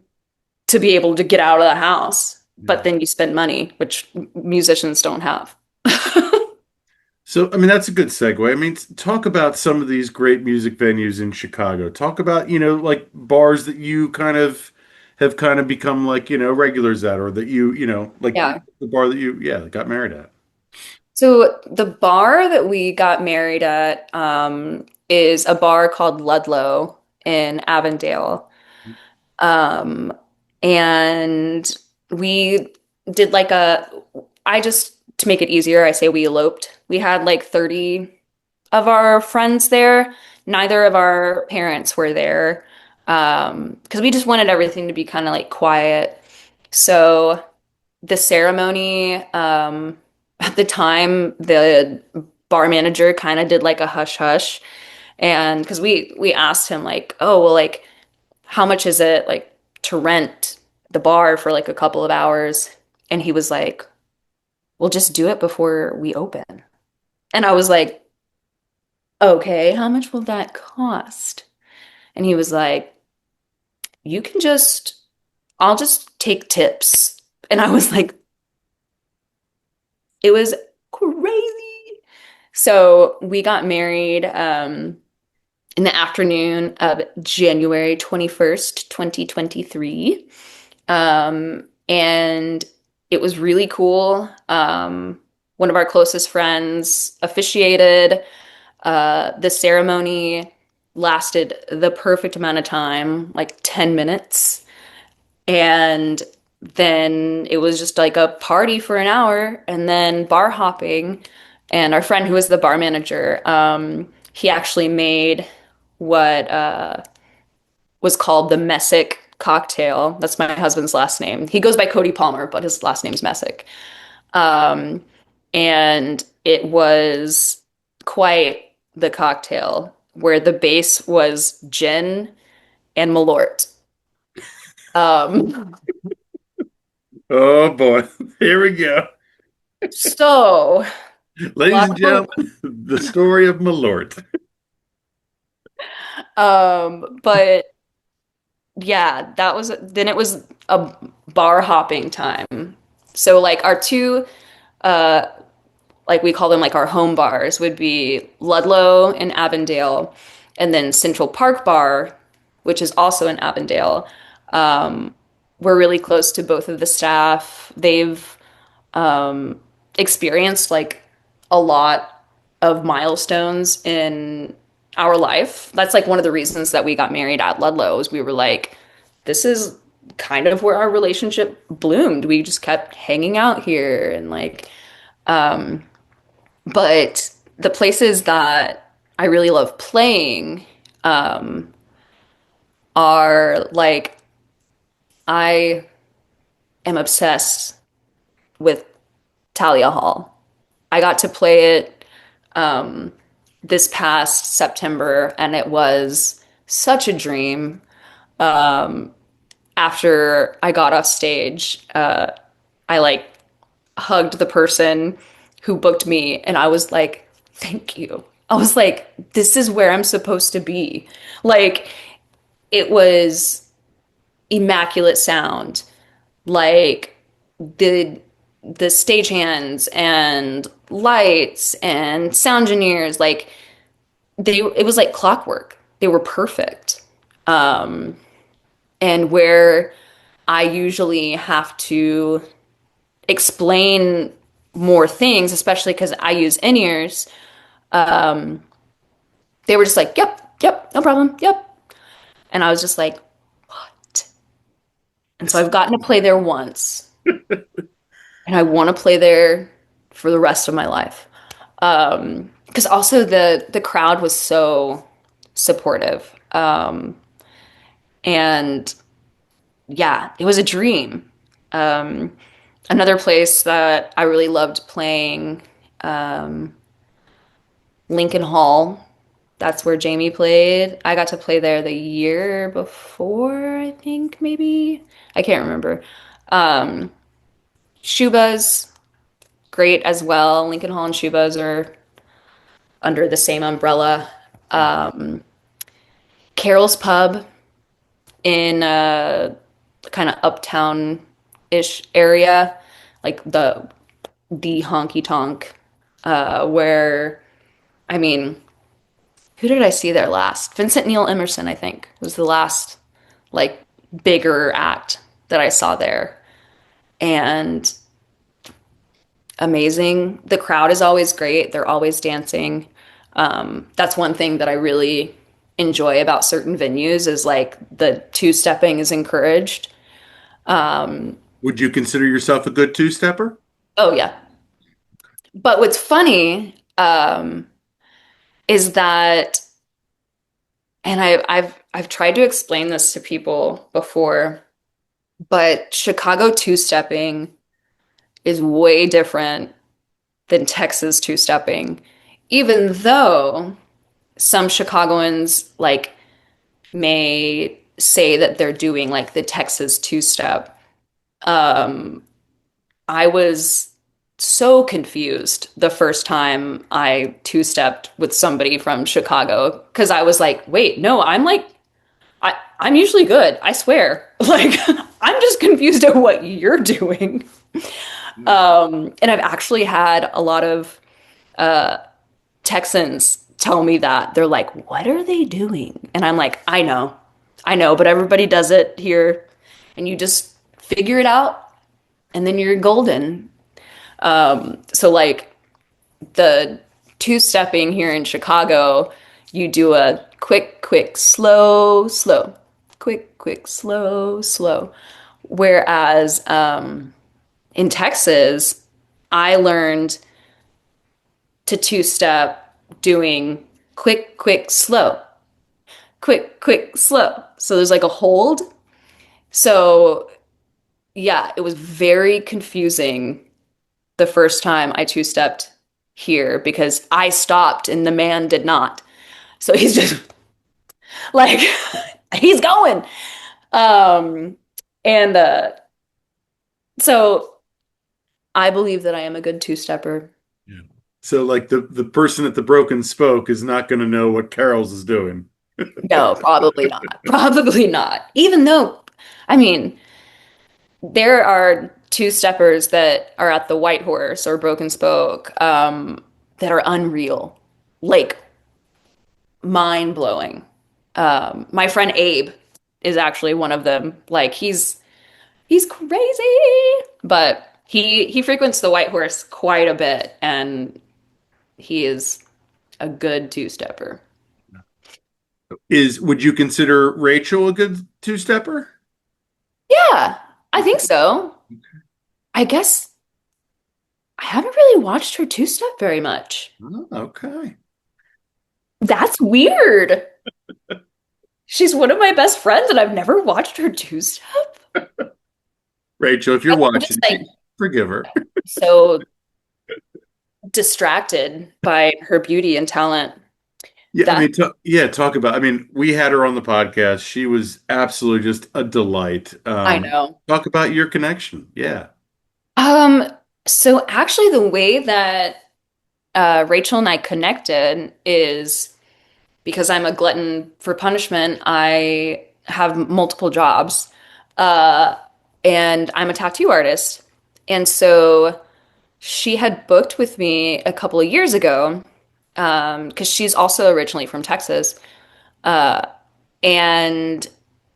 to be able to get out of the house. Yeah. But then you spend money, which musicians don't have. So, I mean, that's a good segue. I mean, talk about some of these great music venues in Chicago. Talk about, like bars that you kind of have kind of become like, regulars at, or that like Yeah. the bar that you, yeah, got married at. So the bar that we got married at is a bar called Ludlow in Avondale. Um, and we did like I just, to make it easier, I say we eloped. We had like 30 of our friends there. Neither of our parents were there because we just wanted everything to be kind of like quiet. So the ceremony, at the time, the bar manager kind of did like a hush hush. And because we asked him like, oh, well, like, how much is it like to rent the bar for like a couple of hours? And he was like, we'll just do it before we open. And I was like, okay, how much will that cost? And he was like, you can just, I'll just take tips. And I was like, it was crazy. So we got married in the afternoon of January 21st, 2023. And it was really cool. One of our closest friends officiated. The ceremony lasted the perfect amount of time, like 10 minutes. And then it was just like a party for an hour and then bar hopping. And our friend who was the bar manager, he actually made what was called the Messick cocktail. That's my husband's last name. He goes by Cody Palmer, but his last name's Messick. Um, and it was quite the cocktail where the base was gin and Malort. Um, Oh boy, here we go. so a Ladies lot and of, gentlemen, the story of Malort. but yeah, that was then it was a bar hopping time. So like our two uh like we call them like our home bars would be Ludlow and Avondale, and then Central Park Bar, which is also in Avondale. We're really close to both of the staff. They've experienced like a lot of milestones in our life. That's like one of the reasons that we got married at Ludlow is we were like, this is kind of where our relationship bloomed. We just kept hanging out here and like, but the places that I really love playing are like I am obsessed with Talia Hall. I got to play it this past September, and it was such a dream. After I got off stage, I like hugged the person who booked me, and I was like, thank you. I was like, this is where I'm supposed to be. Like, it was immaculate sound. Like, the the stagehands and lights and sound engineers, like they it was like clockwork. They were perfect. And where I usually have to explain more things, especially because I use in-ears, they were just like, yep, yep, no problem, yep. And I was just like, what? And so I've gotten to play there once, and I want to play there for the rest of my life. Because also the crowd was so supportive. And yeah, it was a dream. Another place that I really loved playing, Lincoln Hall. That's where Jamie played. I got to play there the year before, I think, maybe. I can't remember. Shuba's great as well. Lincoln Hall and Shuba's are under the same umbrella. Carol's Pub in kind of uptown-ish area, like the honky tonk, where I mean, who did I see there last? Vincent Neil Emerson, I think, was the last like bigger act that I saw there. And amazing. The crowd is always great. They're always dancing. That's one thing that I really enjoy about certain venues is like the two-stepping is encouraged. Would you consider yourself a good two-stepper? Oh yeah. But what's funny is that, and I've tried to explain this to people before, but Chicago two-stepping is way different than Texas two-stepping, even though some Chicagoans like may say that they're doing like the Texas two-step. I was so confused the first time I two-stepped with somebody from Chicago because I was like, wait, no, I'm usually good, I swear. Like I'm just confused at what you're doing. And I've actually had a lot of Texans tell me that. They're like, what are they doing? And I'm like, I know, but everybody does it here. And you just figure it out and then you're golden. So like the two-stepping here in Chicago, you do a quick, quick, slow, slow, quick, quick, slow, slow. Whereas in Texas, I learned to two-step doing quick, quick, slow, quick, quick, slow. So there's like a hold. So yeah, it was very confusing the first time I two-stepped here because I stopped and the man did not. So he's just like he's going. Um and so I believe that I am a good two-stepper. Yeah. So like the person at the broken spoke is not going to know what Carol's is doing. No, probably not. Probably not. Even though, I mean, there are two-steppers that are at the White Horse or Broken Spoke that are unreal, like mind-blowing. My friend Abe is actually one of them. Like he's crazy, but he frequents the White Horse quite a bit, and he is a good two-stepper. Is would you consider Rachel a good two-stepper? Yeah, I think so. I guess I haven't really watched her two-step very much. Oh, okay. That's weird. She's one of my best friends, and I've never watched her two-step. Rachel, if you're I'm just watching, like forgive her. so distracted by her beauty and talent Yeah, I that mean, yeah, talk about. I mean, we had her on the podcast. She was absolutely just a delight. I know. Talk about your connection. Yeah. Um, so actually the way that Rachel and I connected is because I'm a glutton for punishment. I have multiple jobs, uh, and I'm a tattoo artist. And so she had booked with me a couple of years ago, because she's also originally from Texas. And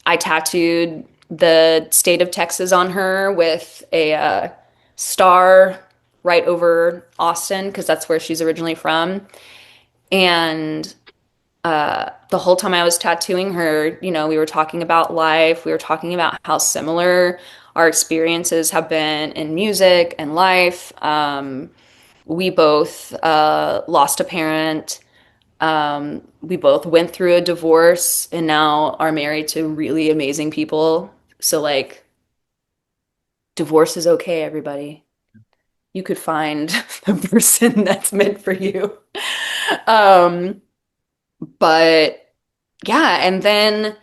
I tattooed the state of Texas on her with a star right over Austin, because that's where she's originally from. And the whole time I was tattooing her, you know, we were talking about life. We were talking about how similar our experiences have been in music and life. We both lost a parent. We both went through a divorce and now are married to really amazing people. So, like, divorce is okay, everybody. You could find the person that's meant for you. Um, but yeah, and then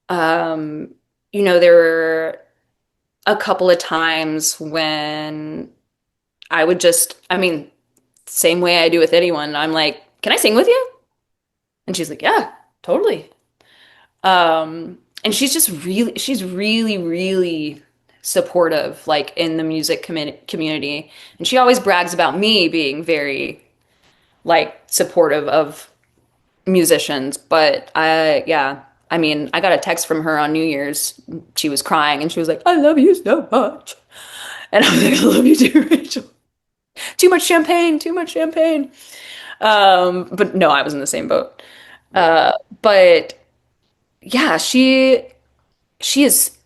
um, you know, there were a couple of times when I would just, I mean, same way I do with anyone. I'm like, "Can I sing with you?" And she's like, "Yeah, totally." And she's really, really supportive, like in the music community. And she always brags about me being very, like, supportive of musicians. But yeah, I mean, I got a text from her on New Year's. She was crying and she was like, "I love you so much." And I was like, "I love you too, Rachel. Too much champagne, too much champagne." But no, I was in the same boat. Yeah. But yeah, she is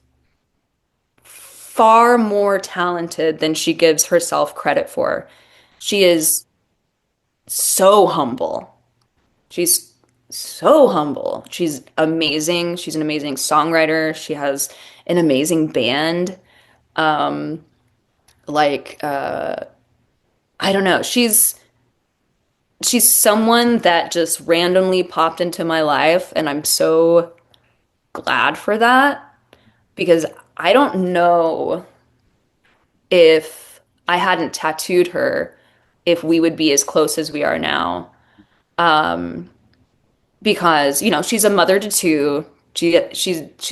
far more talented than she gives herself credit for. She is so humble. She's so humble. She's amazing. She's an amazing songwriter. She has an amazing band. Like I don't know. She's someone that just randomly popped into my life and I'm so glad for that because I don't know if I hadn't tattooed her if we would be as close as we are now. Um, because, she's a mother to two. She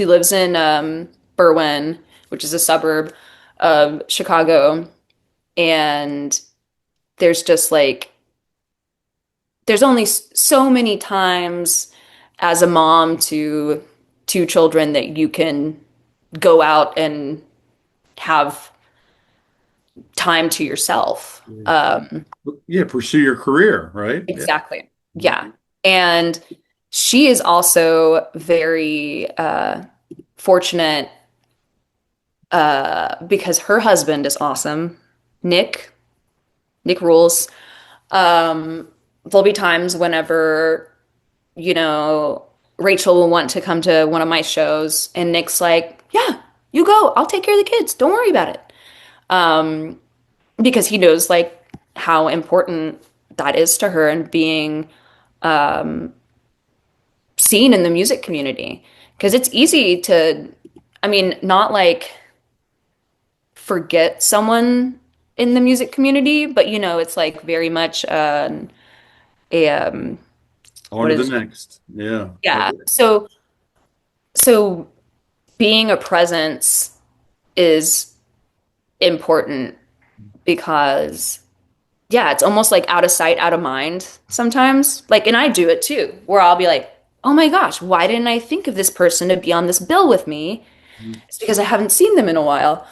lives in Berwyn, which is a suburb of Chicago, and there's just like there's only so many times as a mom to two children that you can go out and have time to yourself. Yeah. Yeah, pursue your career, right? Yeah. Exactly. Yeah. And she is also very fortunate because her husband is awesome. Nick. Nick rules. There'll be times whenever, you know, Rachel will want to come to one of my shows, and Nick's like, "Yeah, you go. I'll take care of the kids. Don't worry about it." Because he knows like how important that is to her and being seen in the music community. Because it's easy to, I mean, not like forget someone in the music community, but it's like very much a On what to the is next. Yeah. yeah. So being a presence is important because yeah, it's almost like out of sight, out of mind sometimes. Like, and I do it too, where I'll be like, oh my gosh, why didn't I think of this person to be on this bill with me? It's because I haven't seen them in a while.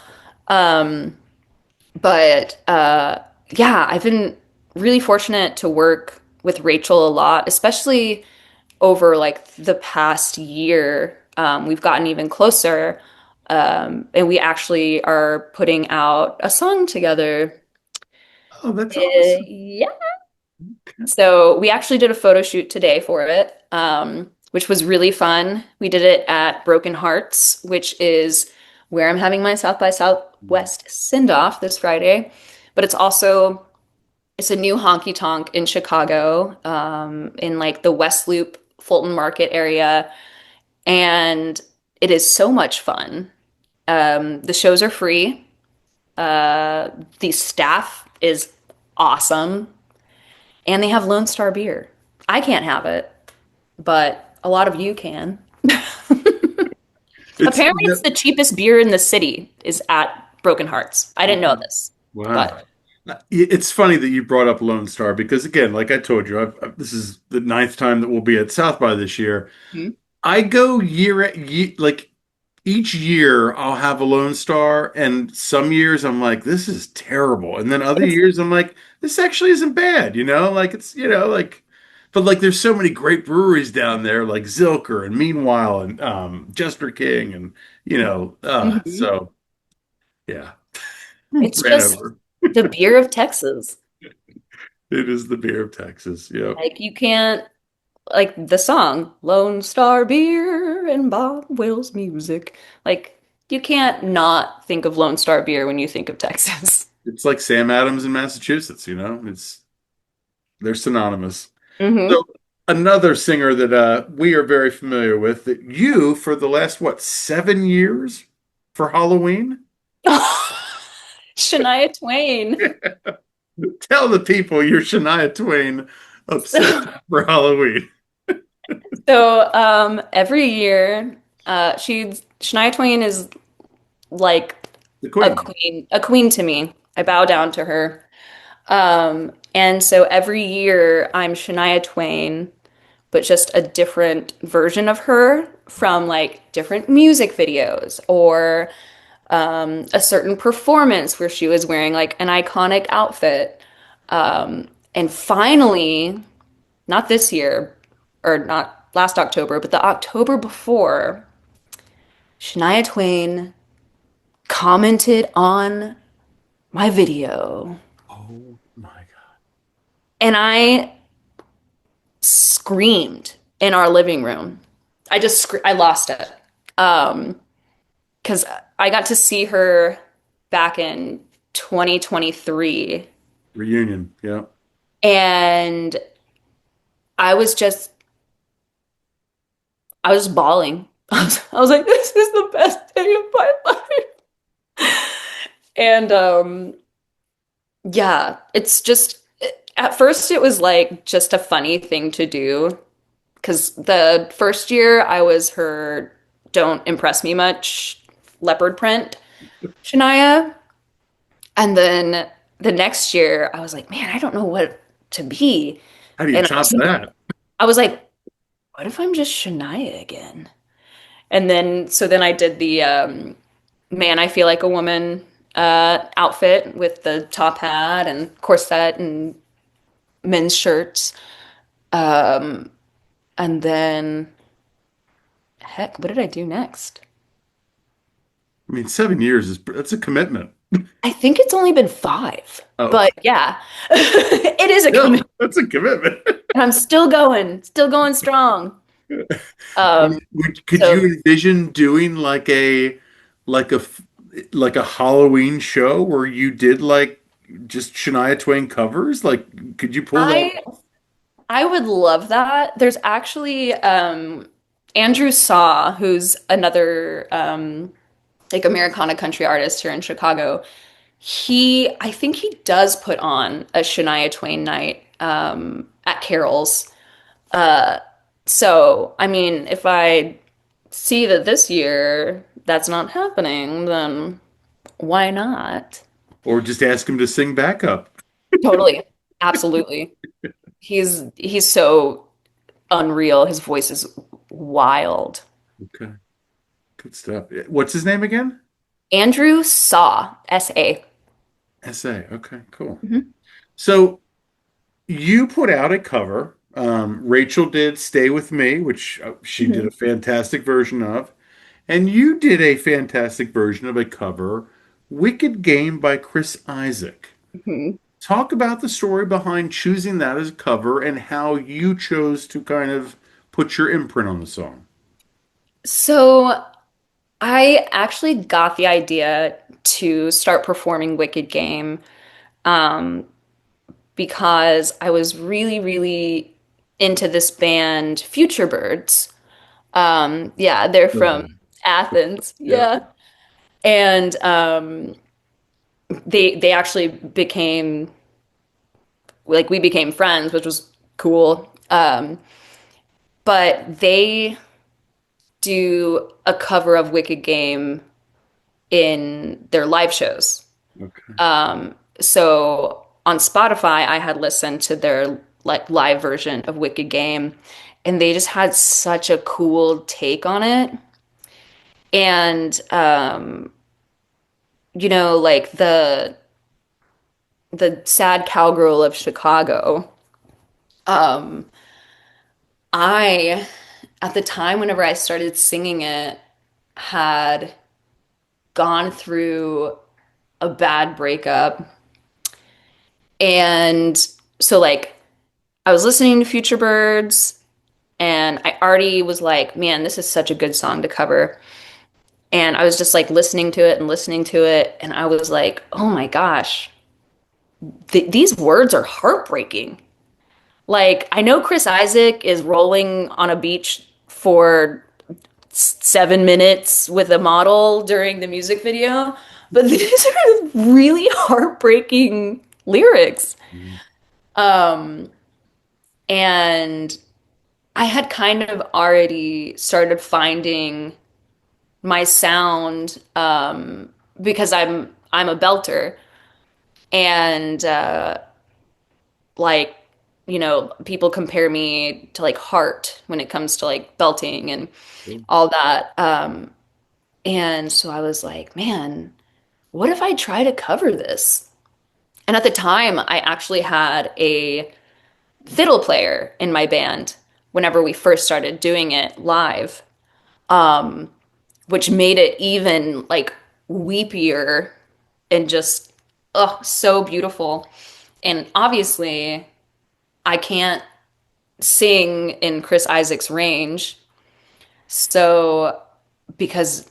But yeah, I've been really fortunate to work with Rachel a lot, especially over like the past year. We've gotten even closer. And we actually are putting out a song together. Oh, that's awesome. Yeah. So we actually did a photo shoot today for it, which was really fun. We did it at Broken Hearts, which is where I'm having my South by Southwest send-off this Friday. But it's a new honky tonk in Chicago, in like the West Loop, Fulton Market area, and it is so much fun. The shows are free. The staff is awesome. And they have Lone Star beer. I can't have it, but a lot of you can. It's Apparently, it's the cheapest beer in the city is at Broken Hearts. I didn't know this, wow. but It's funny that you brought up Lone Star because, again, like I told you, this is the ninth time that we'll be at South by this year. Mhm. I go like each year I'll have a Lone Star, and some years I'm like, this is terrible. And then other It's years I'm like, this actually isn't bad, like but like there's so many great breweries down there, like Zilker and Meanwhile and Jester King and mhm. so yeah. It's Ran just over. the beer of Texas. It is the beer of Texas. Yep. Like you can't like the song Lone Star Beer and Bob Wills music. Like you can't not think of Lone Star Beer when you think of Texas. It's like Sam Adams in Massachusetts. They're synonymous. Hmm. So another singer that we are very familiar with that you for the last what 7 years for Halloween? Shania Twain. Tell the people you're Shania Twain obsessed So, for Halloween. every year, Shania Twain is like The Queen. a queen to me. I bow down to her. And so every year I'm Shania Twain, but just a different version of her from like different music videos or a certain performance where she was wearing like an iconic outfit. And finally, not this year or not last October, but the October before, Shania Twain commented on my video. Oh my God. And I screamed in our living room. I lost it. Because I got to see her back in 2023, Reunion. Yeah. and I was just, I was bawling. I was like, this is the best day of my life. And Yeah, it's just at first it was like just a funny thing to do because the first year I was her don't impress me much leopard print Shania. And then the next year I was like, man, I don't know what to be. How do you And top that? I was like, what if I'm just Shania again? And then so then I did the Man, I Feel Like a Woman outfit with the top hat and corset and men's shirts. Um, and then heck, what did I do next? I mean, 7 years that's a commitment. I think it's only been five, Oh, but yeah, it is a still, commitment. that's a commitment. And I'm still going strong. And Um, could you so envision doing like a f- like a Halloween show where you did like just Shania Twain covers? Like, could you pull that? I I would love that. There's actually Andrew Saw, who's another like Americana country artist here in Chicago. I think he does put on a Shania Twain night at Carol's. Uh, so, I mean, if I see that this year that's not happening, then why not? Or just ask him to sing backup? Totally. Absolutely. He's so unreal. His voice is wild. Okay, good stuff. What's his name again? Andrew Saw, S-A. SA. Okay, cool. Mhm. So you put out a cover. Rachel did Stay With Me, which she did a Mhm. fantastic version of. And you did a fantastic version of a cover, Wicked Game by Chris Isaac. Mhm. Talk about the story behind choosing that as a cover and how you chose to kind of put your imprint on the song. So I actually got the idea to start performing Wicked Game um, because I was really, really into this band, Future Birds. Yeah, they're from Oh, Athens. yeah. Yeah. And they actually became like we became friends, which was cool. But they do a cover of Wicked Game in their live shows. Okay. So on Spotify, I had listened to their like live version of Wicked Game, and they just had such a cool take on it. And like the sad cowgirl of Chicago. Um, I at the time whenever I started singing it had gone through a bad breakup. And so like I was listening to Future Birds and I already was like, man, this is such a good song to cover. And I was just like listening to it and listening to it. And I was like, oh my gosh, these words are heartbreaking. Like, I know Chris Isaac is rolling on a beach for 7 minutes with a model during the music video, but these are really heartbreaking lyrics. Mhm. And I had kind of already started finding my sound because I'm a belter and like people compare me to like Heart when it comes to like belting and Cool. all that and so I was like, man, what if I try to cover this? And at the time I actually had a fiddle player in my band whenever we first started doing it live, which made it even like weepier and just oh so beautiful. And obviously I can't sing in Chris Isaac's range. So because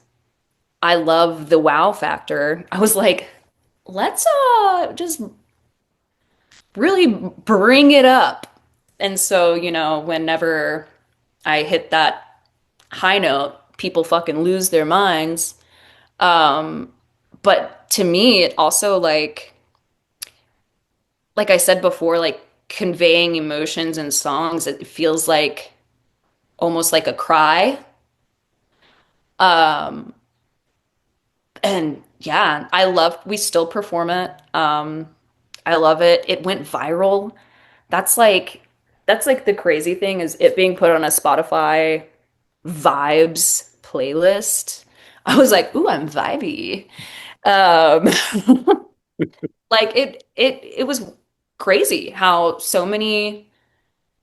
I love the wow factor, I was like, let's just really bring it up. And so, whenever I hit that high note, people fucking lose their minds. But to me, it also like like I said before, like conveying emotions in songs, it feels like almost like a cry. Um, and yeah, we still perform it. I love it. It went viral. That's like that's like the crazy thing is it being put on a Spotify vibes playlist. I was like, ooh, I'm vibey. Um, like it was crazy how so many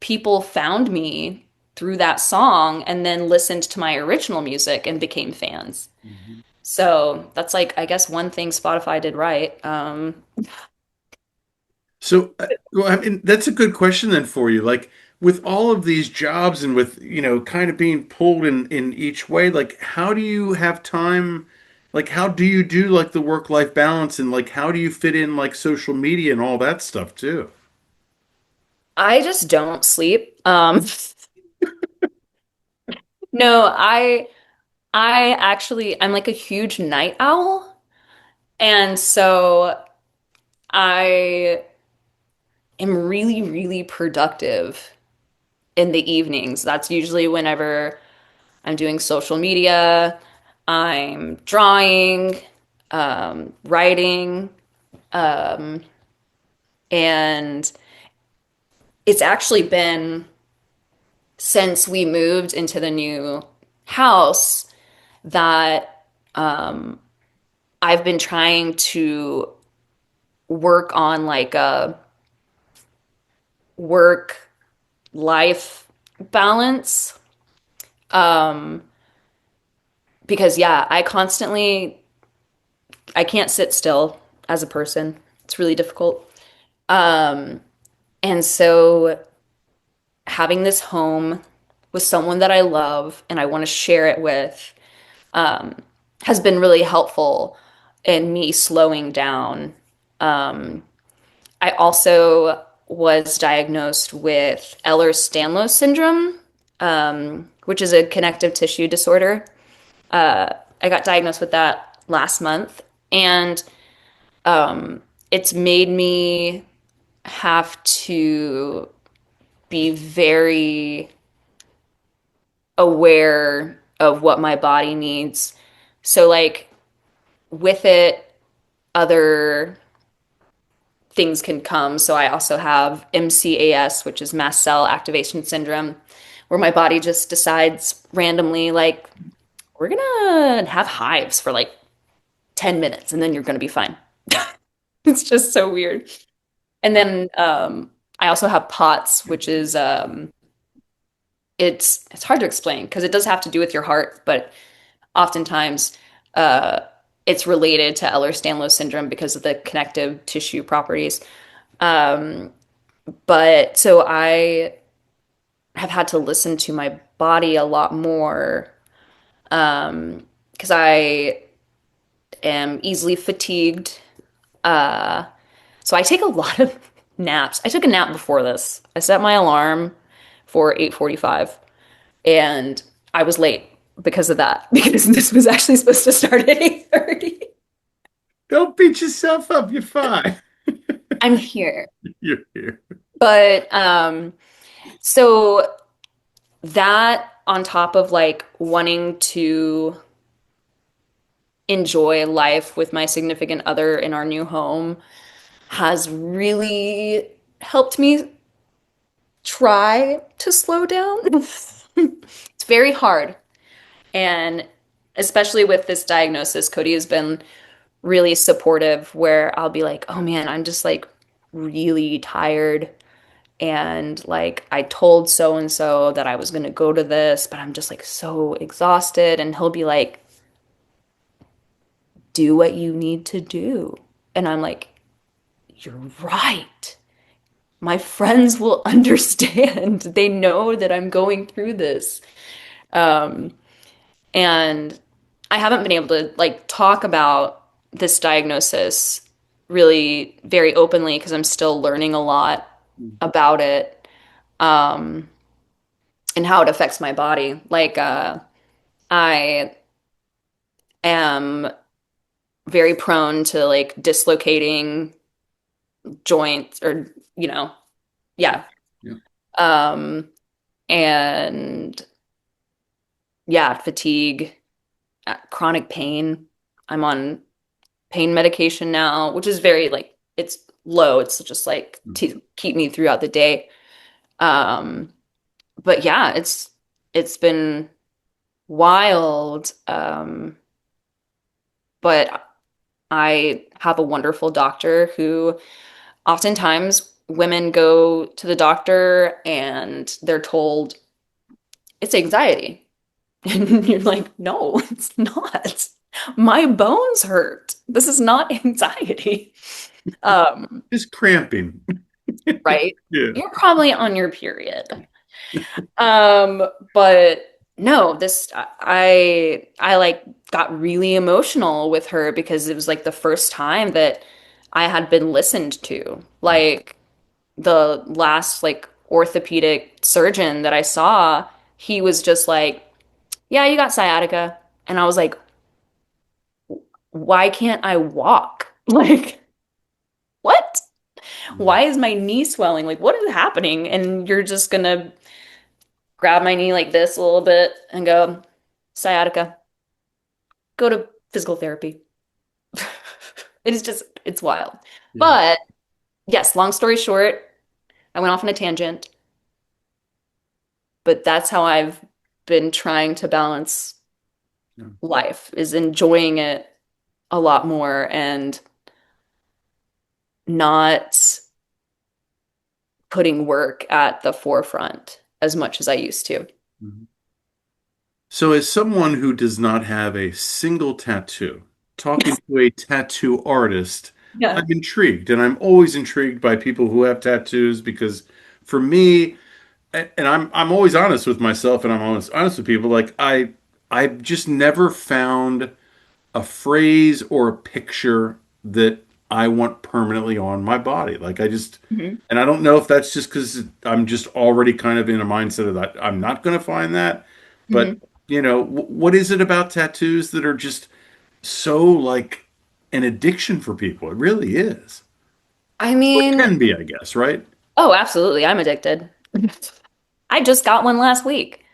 people found me through that song and then listened to my original music and became fans. Mhm. So that's like, I guess one thing Spotify did right. So, well, I mean, that's a good question then for you. Like, with all of these jobs and with, kind of being pulled in each way, like, how do you have time? Like, how do you do like the work-life balance and like how do you fit in like social media and all that stuff too? I just don't sleep. No, I actually I'm like a huge night owl. And so I am really, really productive in the evenings. That's usually whenever I'm doing social media, I'm drawing, writing, um, and it's actually been since we moved into the new house that I've been trying to work on like a work life balance. Um, because yeah, I can't sit still as a person. It's really difficult. Um, and so having this home with someone that I love and I want to share it with, um, has been really helpful in me slowing down. Um, I also was diagnosed with Ehlers-Danlos syndrome, which is a connective tissue disorder. I got diagnosed with that last month, and it's made me have to be very aware of what my body needs. So, like, with it, other things can come. So, I also have MCAS, which is mast cell activation syndrome, where my body just decides randomly, like, we're gonna have hives for like 10 minutes and then you're gonna be fine. It's just so weird. And then I also have POTS, which is it's hard to explain because it does have to do with your heart, but oftentimes uh, it's related to Ehlers-Danlos syndrome because of the connective tissue properties. Um, but so I have had to listen to my body a lot more because I am easily fatigued. Uh, so I take a lot of naps. I took a nap before this. I set my alarm for 8:45 and I was late because of that because this was actually supposed to start at 8:30. Don't beat yourself up. You're fine. I'm here. You're here. But so that on top of like wanting to enjoy life with my significant other in our new home has really helped me try to slow down. It's very hard. And especially with this diagnosis, Cody has been really supportive where I'll be like, oh man, I'm just like really tired. And like, I told so and so that I was going to go to this, but I'm just like so exhausted. And he'll be like, do what you need to do. And I'm like, you're right. My friends will understand. They know that I'm going through this. Um, and I haven't been able to like talk about this diagnosis really very openly because I'm still learning a lot about it, um, and how it affects my body. Like, I am very prone to like dislocating joints or, you know, yeah. Yeah. Um, and yeah, fatigue, chronic pain. I'm on pain medication now, which is very like it's low. It's just like to keep me throughout the day. Um, but yeah, it's been wild. But I have a wonderful doctor who oftentimes women go to the doctor and they're told it's anxiety. And you're like, no, it's not. My bones hurt. This is not anxiety. Um, Just cramping. right? Yeah. You're probably on your period. Um, but no, this I like got really emotional with her because it was like the first time that I had been listened to. Like the last like orthopedic surgeon that I saw, he was just like, "Yeah, you got sciatica." And I was like, "Why can't I walk?" Like, what? Why is my knee swelling? Like, what is happening? And you're just gonna grab my knee like this a little bit and go, sciatica, go to physical therapy. It is just, it's wild. Yeah. But yes, long story short, I went off on a tangent, but that's how I've been trying to balance Yeah. life, is enjoying it a lot more and not putting work at the forefront as much as I used to. Mhm. So, as someone who does not have a single tattoo, talking to a tattoo artist, Yeah. I'm intrigued, and I'm always intrigued by people who have tattoos because, for me, and I'm always honest with myself, and I'm always honest with people. Like I've just never found a phrase or a picture that I want permanently on my body. Like I just, Mhm. and I don't know if that's just because I'm just already kind of in a mindset of that I'm not going to find that. But, Mhm. what is it about tattoos that are just so like an addiction for people? It really is. I Or mean, can be, I guess, right? oh, absolutely. I'm addicted. I just got one last week.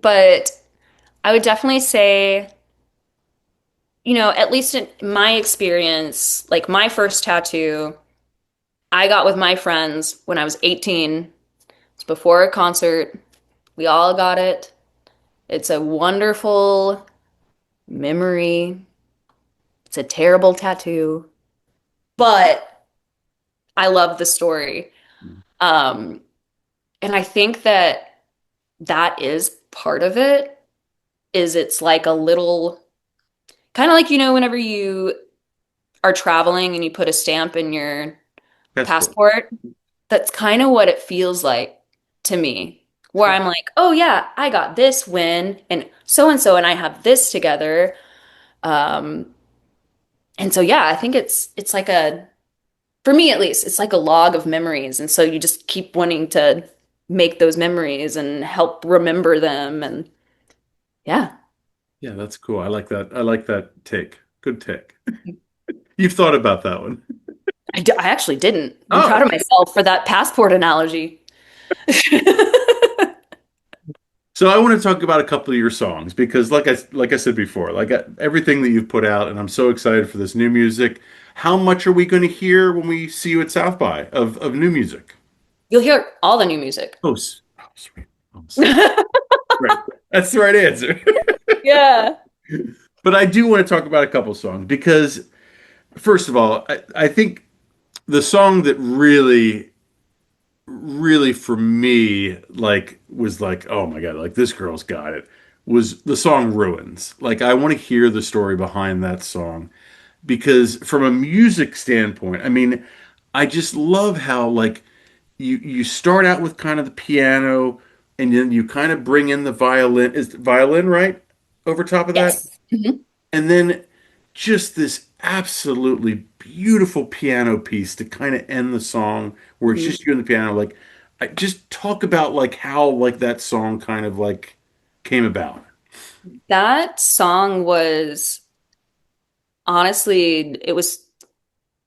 But I would definitely say, at least in my experience, like my first tattoo, I got with my friends when I was 18. It's before a concert. We all got it. It's a wonderful memory. It's a terrible tattoo, but I love the story. Um, and I think that that is part of it, is it's like a little kind of like, whenever you are traveling and you put a stamp in your Passport. passport, that's kind of what it feels like to me, where Sure. I'm like, oh yeah, I got this win and so and I have this together. Um, and so yeah, I think it's like for me at least, it's like a log of memories. And so you just keep wanting to make those memories and help remember them. And yeah, Yeah, that's cool. I like that. I like that take. Good take. You've thought about that one. I actually didn't. I'm proud Oh, of myself for that passport analogy. so I want to talk about a couple of your songs because, like I said before, everything that you've put out, and I'm so excited for this new music. How much are we going to hear when we see you at South by of new music? You'll hear all the new music. Oh, sweet. Oh, sweet. Right. That's the right answer. Yeah. But I do want to talk about a couple songs because, first of all, I think the song that really for me like was like, oh my God, like this girl's got it, was the song Ruins. Like I want to hear the story behind that song because from a music standpoint, I mean, I just love how like you start out with kind of the piano and then you kind of bring in the violin. Is violin right over top of that? Yes. Mhm. And then just this absolutely beautiful piano piece to kind of end the song where it's Mhm. just you and the piano. Like, just talk about like how like that song kind of like came about. That song was honestly,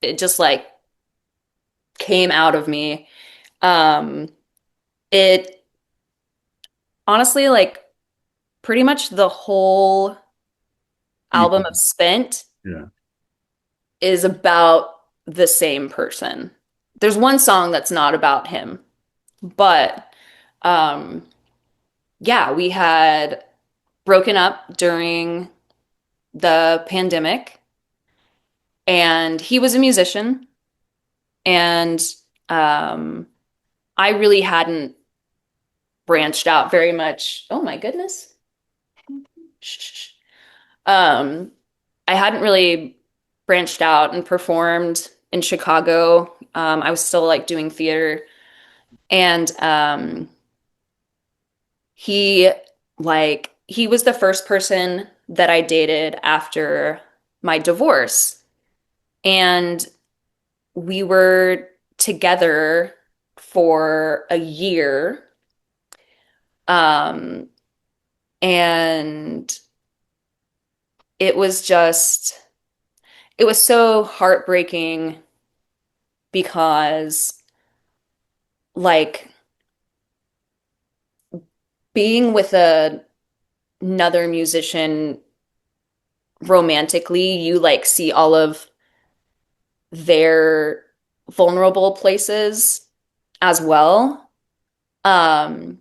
it just like came out of me. Um, it honestly, like pretty much the whole album of EP. Spent Yeah. is about the same person. There's one song that's not about him, but um, yeah, we had broken up during the pandemic, and he was a musician, and um, I really hadn't branched out very much. Oh my goodness. Shh. Um, I hadn't really branched out and performed in Chicago. I was still like doing theater, and he he was the first person that I dated after my divorce, and we were together for a year. Um, and it was just, it was so heartbreaking because, like, being with another musician romantically, you like see all of their vulnerable places as well. Um,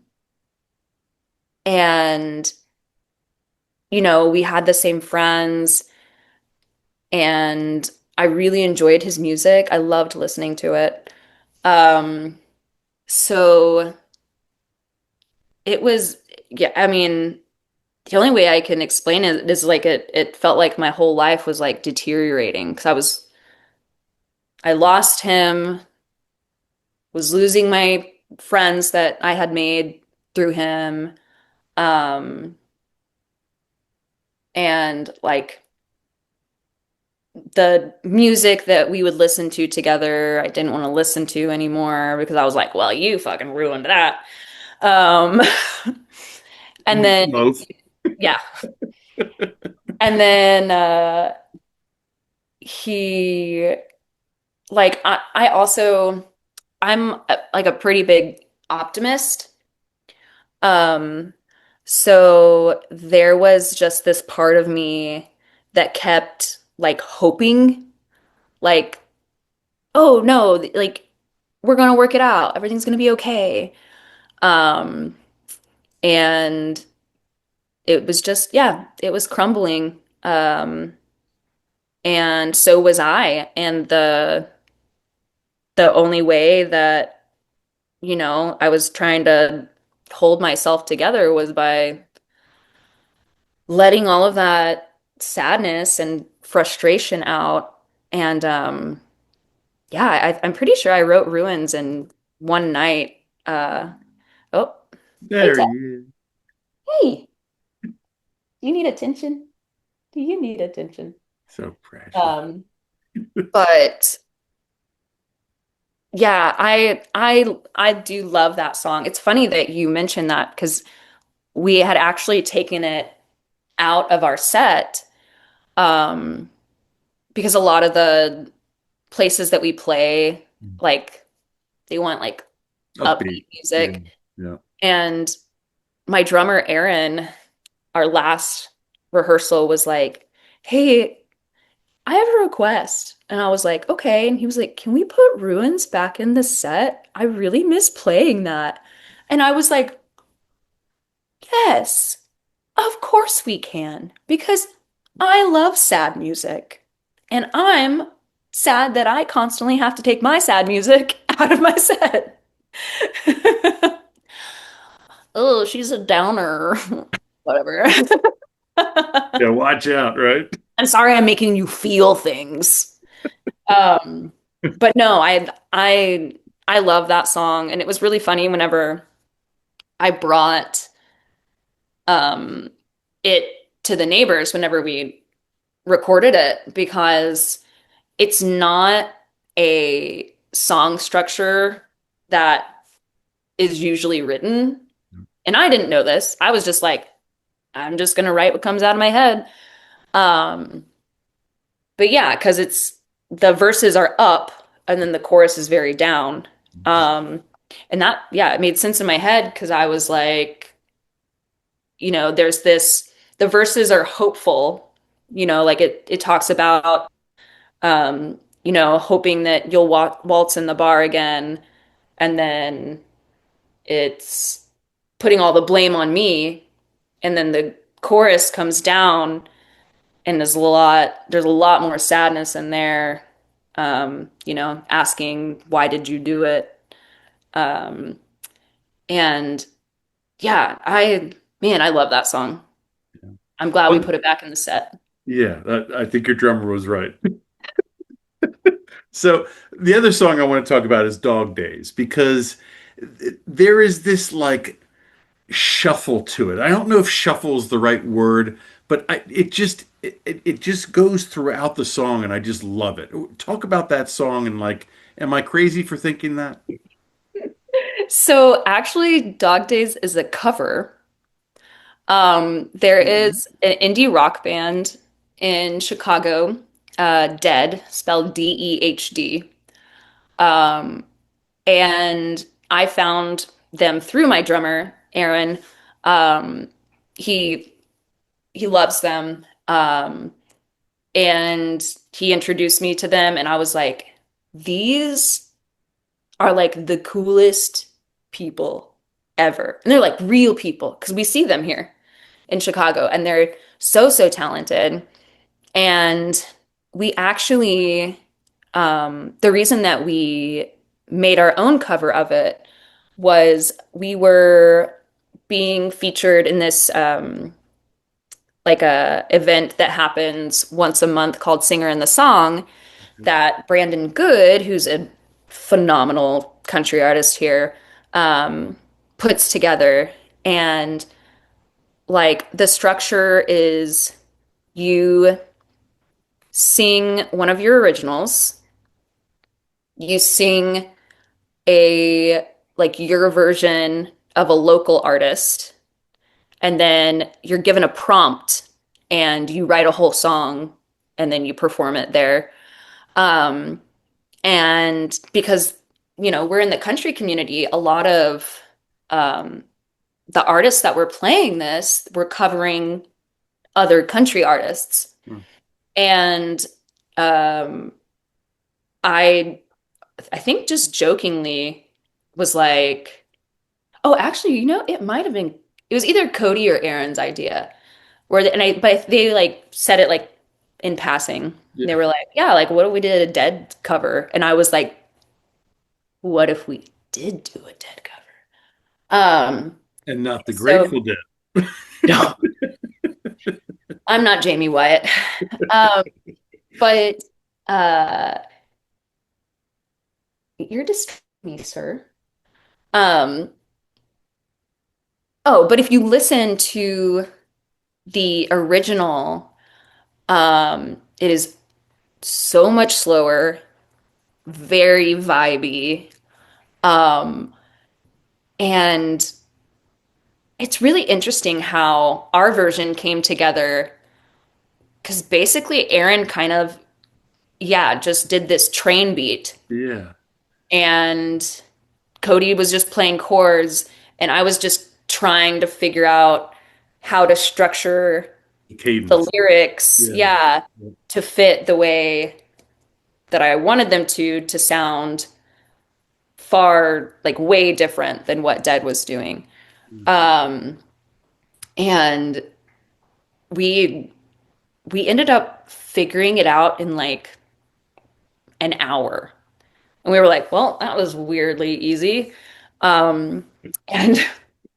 and, we had the same friends, and I really enjoyed his music. I loved listening to it. Um, so it was, yeah, I mean, the only way I can explain it is like it felt like my whole life was like deteriorating because I lost him, was losing my friends that I had made through him. Um, and like the music that we would listen to together, I didn't want to listen to anymore because I was like, well, you fucking ruined that. Um, and then, Most. yeah. And then he, like, I also, like a pretty big optimist. Um, so there was just this part of me that kept like hoping, like, oh no, like we're gonna work it out. Everything's gonna be okay. Um, and it was just, yeah, it was crumbling. And so was I. And the only way that, I was trying to hold myself together was by letting all of that sadness and frustration out. And yeah, I'm pretty sure I wrote Ruins in one night. Oh, hey, There Ted. he is. Hey, you need attention? Do you need attention? So precious. Um, but yeah, I do love that song. It's funny that you mentioned that because we had actually taken it out of our set, um, because a lot of the places that we play, like they want like Upbeat. upbeat Yeah. music. Yeah. And my drummer, Aaron, our last rehearsal was like, hey, I have a request. And I was like, okay. And he was like, can we put Ruins back in the set? I really miss playing that. And I was like, yes, of course we can, because I love sad music. And I'm sad that I constantly have to take my sad music out of my set. Oh, she's a downer. Whatever. Yeah. Watch out, right? I'm sorry I'm making you feel things. Um, but no, I love that song, and it was really funny whenever I brought um it to the neighbors whenever we recorded it because it's not a song structure that is usually written. And I didn't know this. I was just like, I'm just gonna write what comes out of my head. Um, but yeah, because it's the verses are up and then the chorus is very down. Um, and that, yeah, it made sense in my head because I was like, there's this, the verses are hopeful, like it talks about, hoping that you'll waltz in the bar again. And then it's putting all the blame on me. And then the chorus comes down and there's a lot more sadness in there. Asking, why did you do it? Um, and yeah, man, I love that song. I'm glad we Well, put it back in the set. yeah, I think your drummer was right. So the other song I want to talk about is Dog Days because there is this like shuffle to it. I don't know if shuffle is the right word, but it just goes throughout the song and I just love it. Talk about that song and like, am I crazy for thinking that? So actually, Dog Days is a cover. There Mhm. is an indie rock band in Chicago, Dead, spelled Dehd. Um, and I found them through my drummer, Aaron. Um, he he loves them. And he introduced me to them, and I was like, these are like the coolest people ever. And they're like real people because we see them here in Chicago, and they're so, so talented. And we actually, the reason that we made our own cover of it was we were being featured in this like a event that happens once a month called Singer in the Song that Brandon Good, who's a phenomenal country artist here, um, puts together. And like the structure is you sing one of your originals, you sing a like your version of a local artist, and then you're given a prompt and you write a whole song and then you perform it there. Um, and because, we're in the country community, a lot of um, the artists that were playing this were covering other country artists. Hmm. And um, I I think just jokingly was like, oh, actually, it might have been, it was either Cody or Aaron's idea. But they like said it like in passing. They Yeah. were like, yeah, like what if we did a Dead cover? And I was like, what if we did do a Dead cover? And not the So Grateful Dead. no, I'm not Jamie Wyatt. Um, but uh, you're distracting me, sir. Um, oh, but if you listen to the original, it is so much slower, very vibey. Um, and it's really interesting how our version came together because basically Aaron kind of, yeah, just did this train beat Yeah. and Cody was just playing chords and I was just trying to figure out how to structure The the cadence. lyrics, Yeah. yeah, to fit the way that I wanted them to sound far, like way different than what Dead was doing. Um, and we we ended up figuring it out in like an hour. And we were like, well, that was weirdly easy. And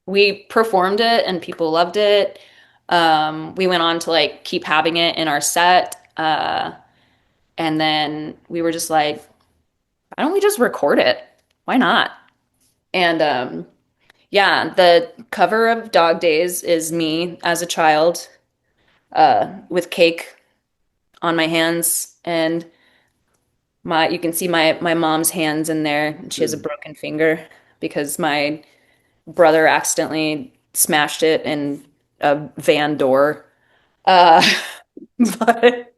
we performed it and people loved it. We went on to like keep having it in our set. And then we were just like, why don't we just record it? Why not? And yeah, the cover of Dog Days is me as a child with cake on my hands and my you can see my mom's hands in there and she has a Yeah. broken finger because my brother accidentally smashed it in a van door. Uh but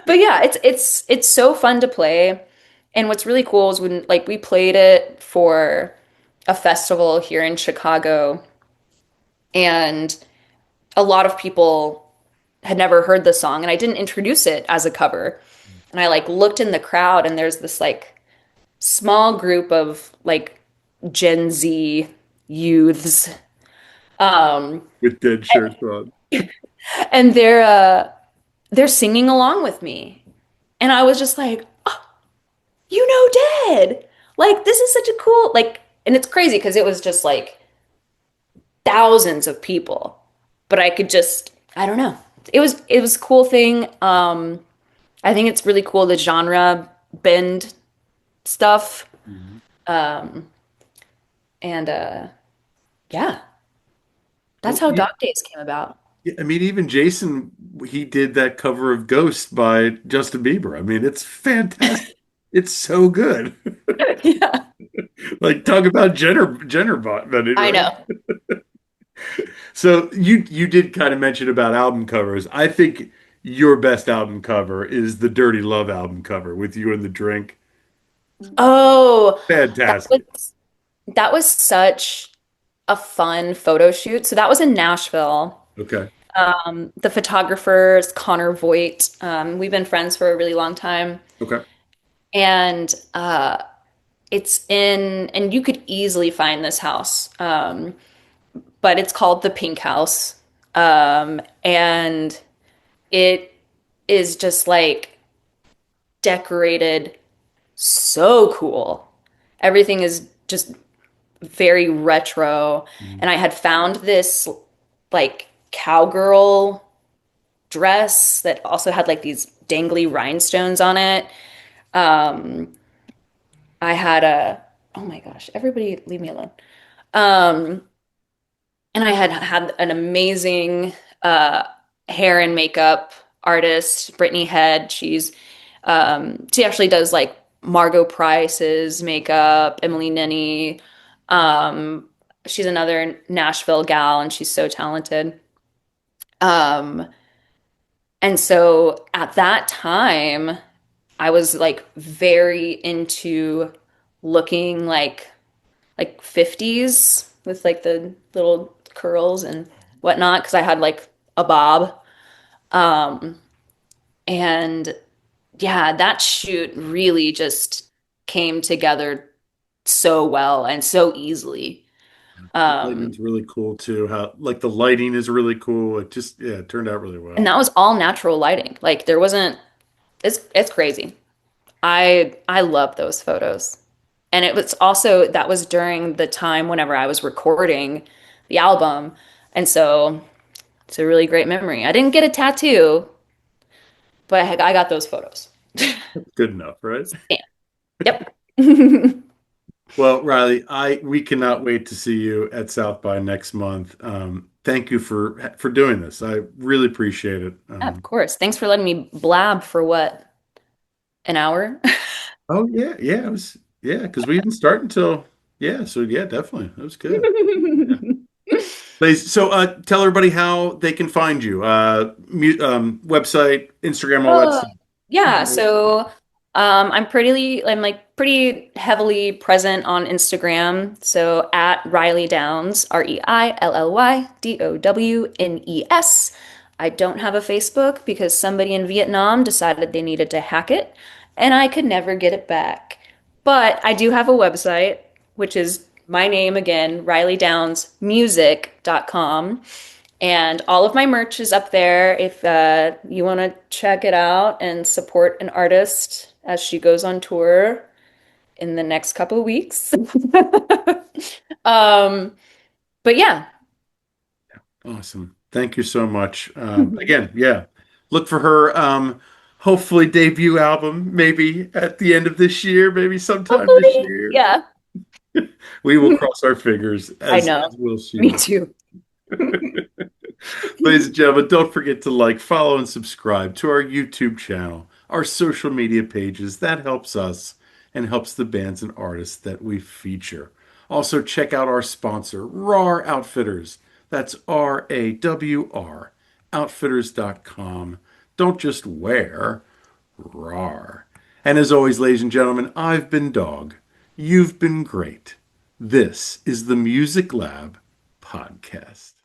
but yeah, it's so fun to play And what's really cool is when like we played it for a festival here in Chicago, and a lot of people had never heard the song, and I didn't introduce it as a cover. And I like looked in the crowd, and there's this like small group of like Gen Z youths. Um, With dead shirts on. and they're singing along with me. And I was just like, oh, you know Dead. Like this is such a cool like and it's crazy because it was just like thousands of people. But I could just I don't know. It was a cool thing. I think it's really cool the genre bend stuff. Mhm. Um and yeah, that's Well, how Dog Days came about. yeah, I mean, even Jason, he did that cover of Ghost by Justin Bieber. I mean, it's fantastic. It's so good. Yeah. Like talk about gender bending, I right? know. So you did kind of mention about album covers. I think your best album cover is the Dirty Love album cover with you and the drink. Oh, that Fantastic. was that was such a fun photo shoot. So that was in Nashville. Okay. The photographer is Connor Voigt. We've been friends for a really long time. Okay. And and you could easily find this house, but it's called the Pink House. And it is just like decorated so cool. Everything is just very retro. Mhm. And I had found this like cowgirl dress that also had like these dangly rhinestones on it. Um, I had a, oh my gosh, everybody leave me alone. Um, and I had an amazing uh, hair and makeup artist, Brittany Head. She actually does like Margot Price's makeup, Emily Nenny. Um, she's another Nashville gal, and she's so talented. Um, and so at that time, I was like very into looking like 50s with like the little curls and whatnot because I had like a bob. Um, and yeah, that shoot really just came together so well and so easily. The Um, lighting's really cool too. How like the lighting is really cool. It just yeah, it turned out really and well. that was all natural lighting. Like there wasn't it's crazy. I love those photos. And it was also that was during the time whenever I was recording the album. And so it's a really great memory. I didn't get a tattoo, but I got those photos. Good enough, right? Yeah. Yep. Well, Riley, I we cannot wait to see you at South by next month. Thank you for doing this. I really appreciate it. Yeah, of course. Thanks for letting me blab for what, an hour? Oh yeah, yeah, it was yeah, because we didn't start until yeah, so yeah, definitely. That was good. Yeah. Please, so tell everybody how they can find you. Website, Instagram, all that Oh, stuff. yeah. So I'm like pretty heavily present on Instagram. So at Riley Downs, ReillyDownes. I don't have a Facebook because somebody in Vietnam decided they needed to hack it, and I could never get it back. But I do have a website, which is my name again, ReillyDownsMusic.com. And all of my merch is up there if you want to check it out and support an artist as she goes on tour in the next couple of weeks. Um, but yeah. Awesome. Thank you so much. Again, yeah, look for her hopefully debut album maybe at the end of this year, maybe sometime this Hopefully. year. Yeah. We will cross our fingers I as know. will Me she. too. Ladies and gentlemen, don't forget to like, follow, and subscribe to our YouTube channel, our social media pages. That helps us and helps the bands and artists that we feature. Also, check out our sponsor, RAR Outfitters. That's RAWR, outfitters.com. Don't just wear, RAR. And as always, ladies and gentlemen, I've been Dog. You've been great. This is the Music Lab Podcast.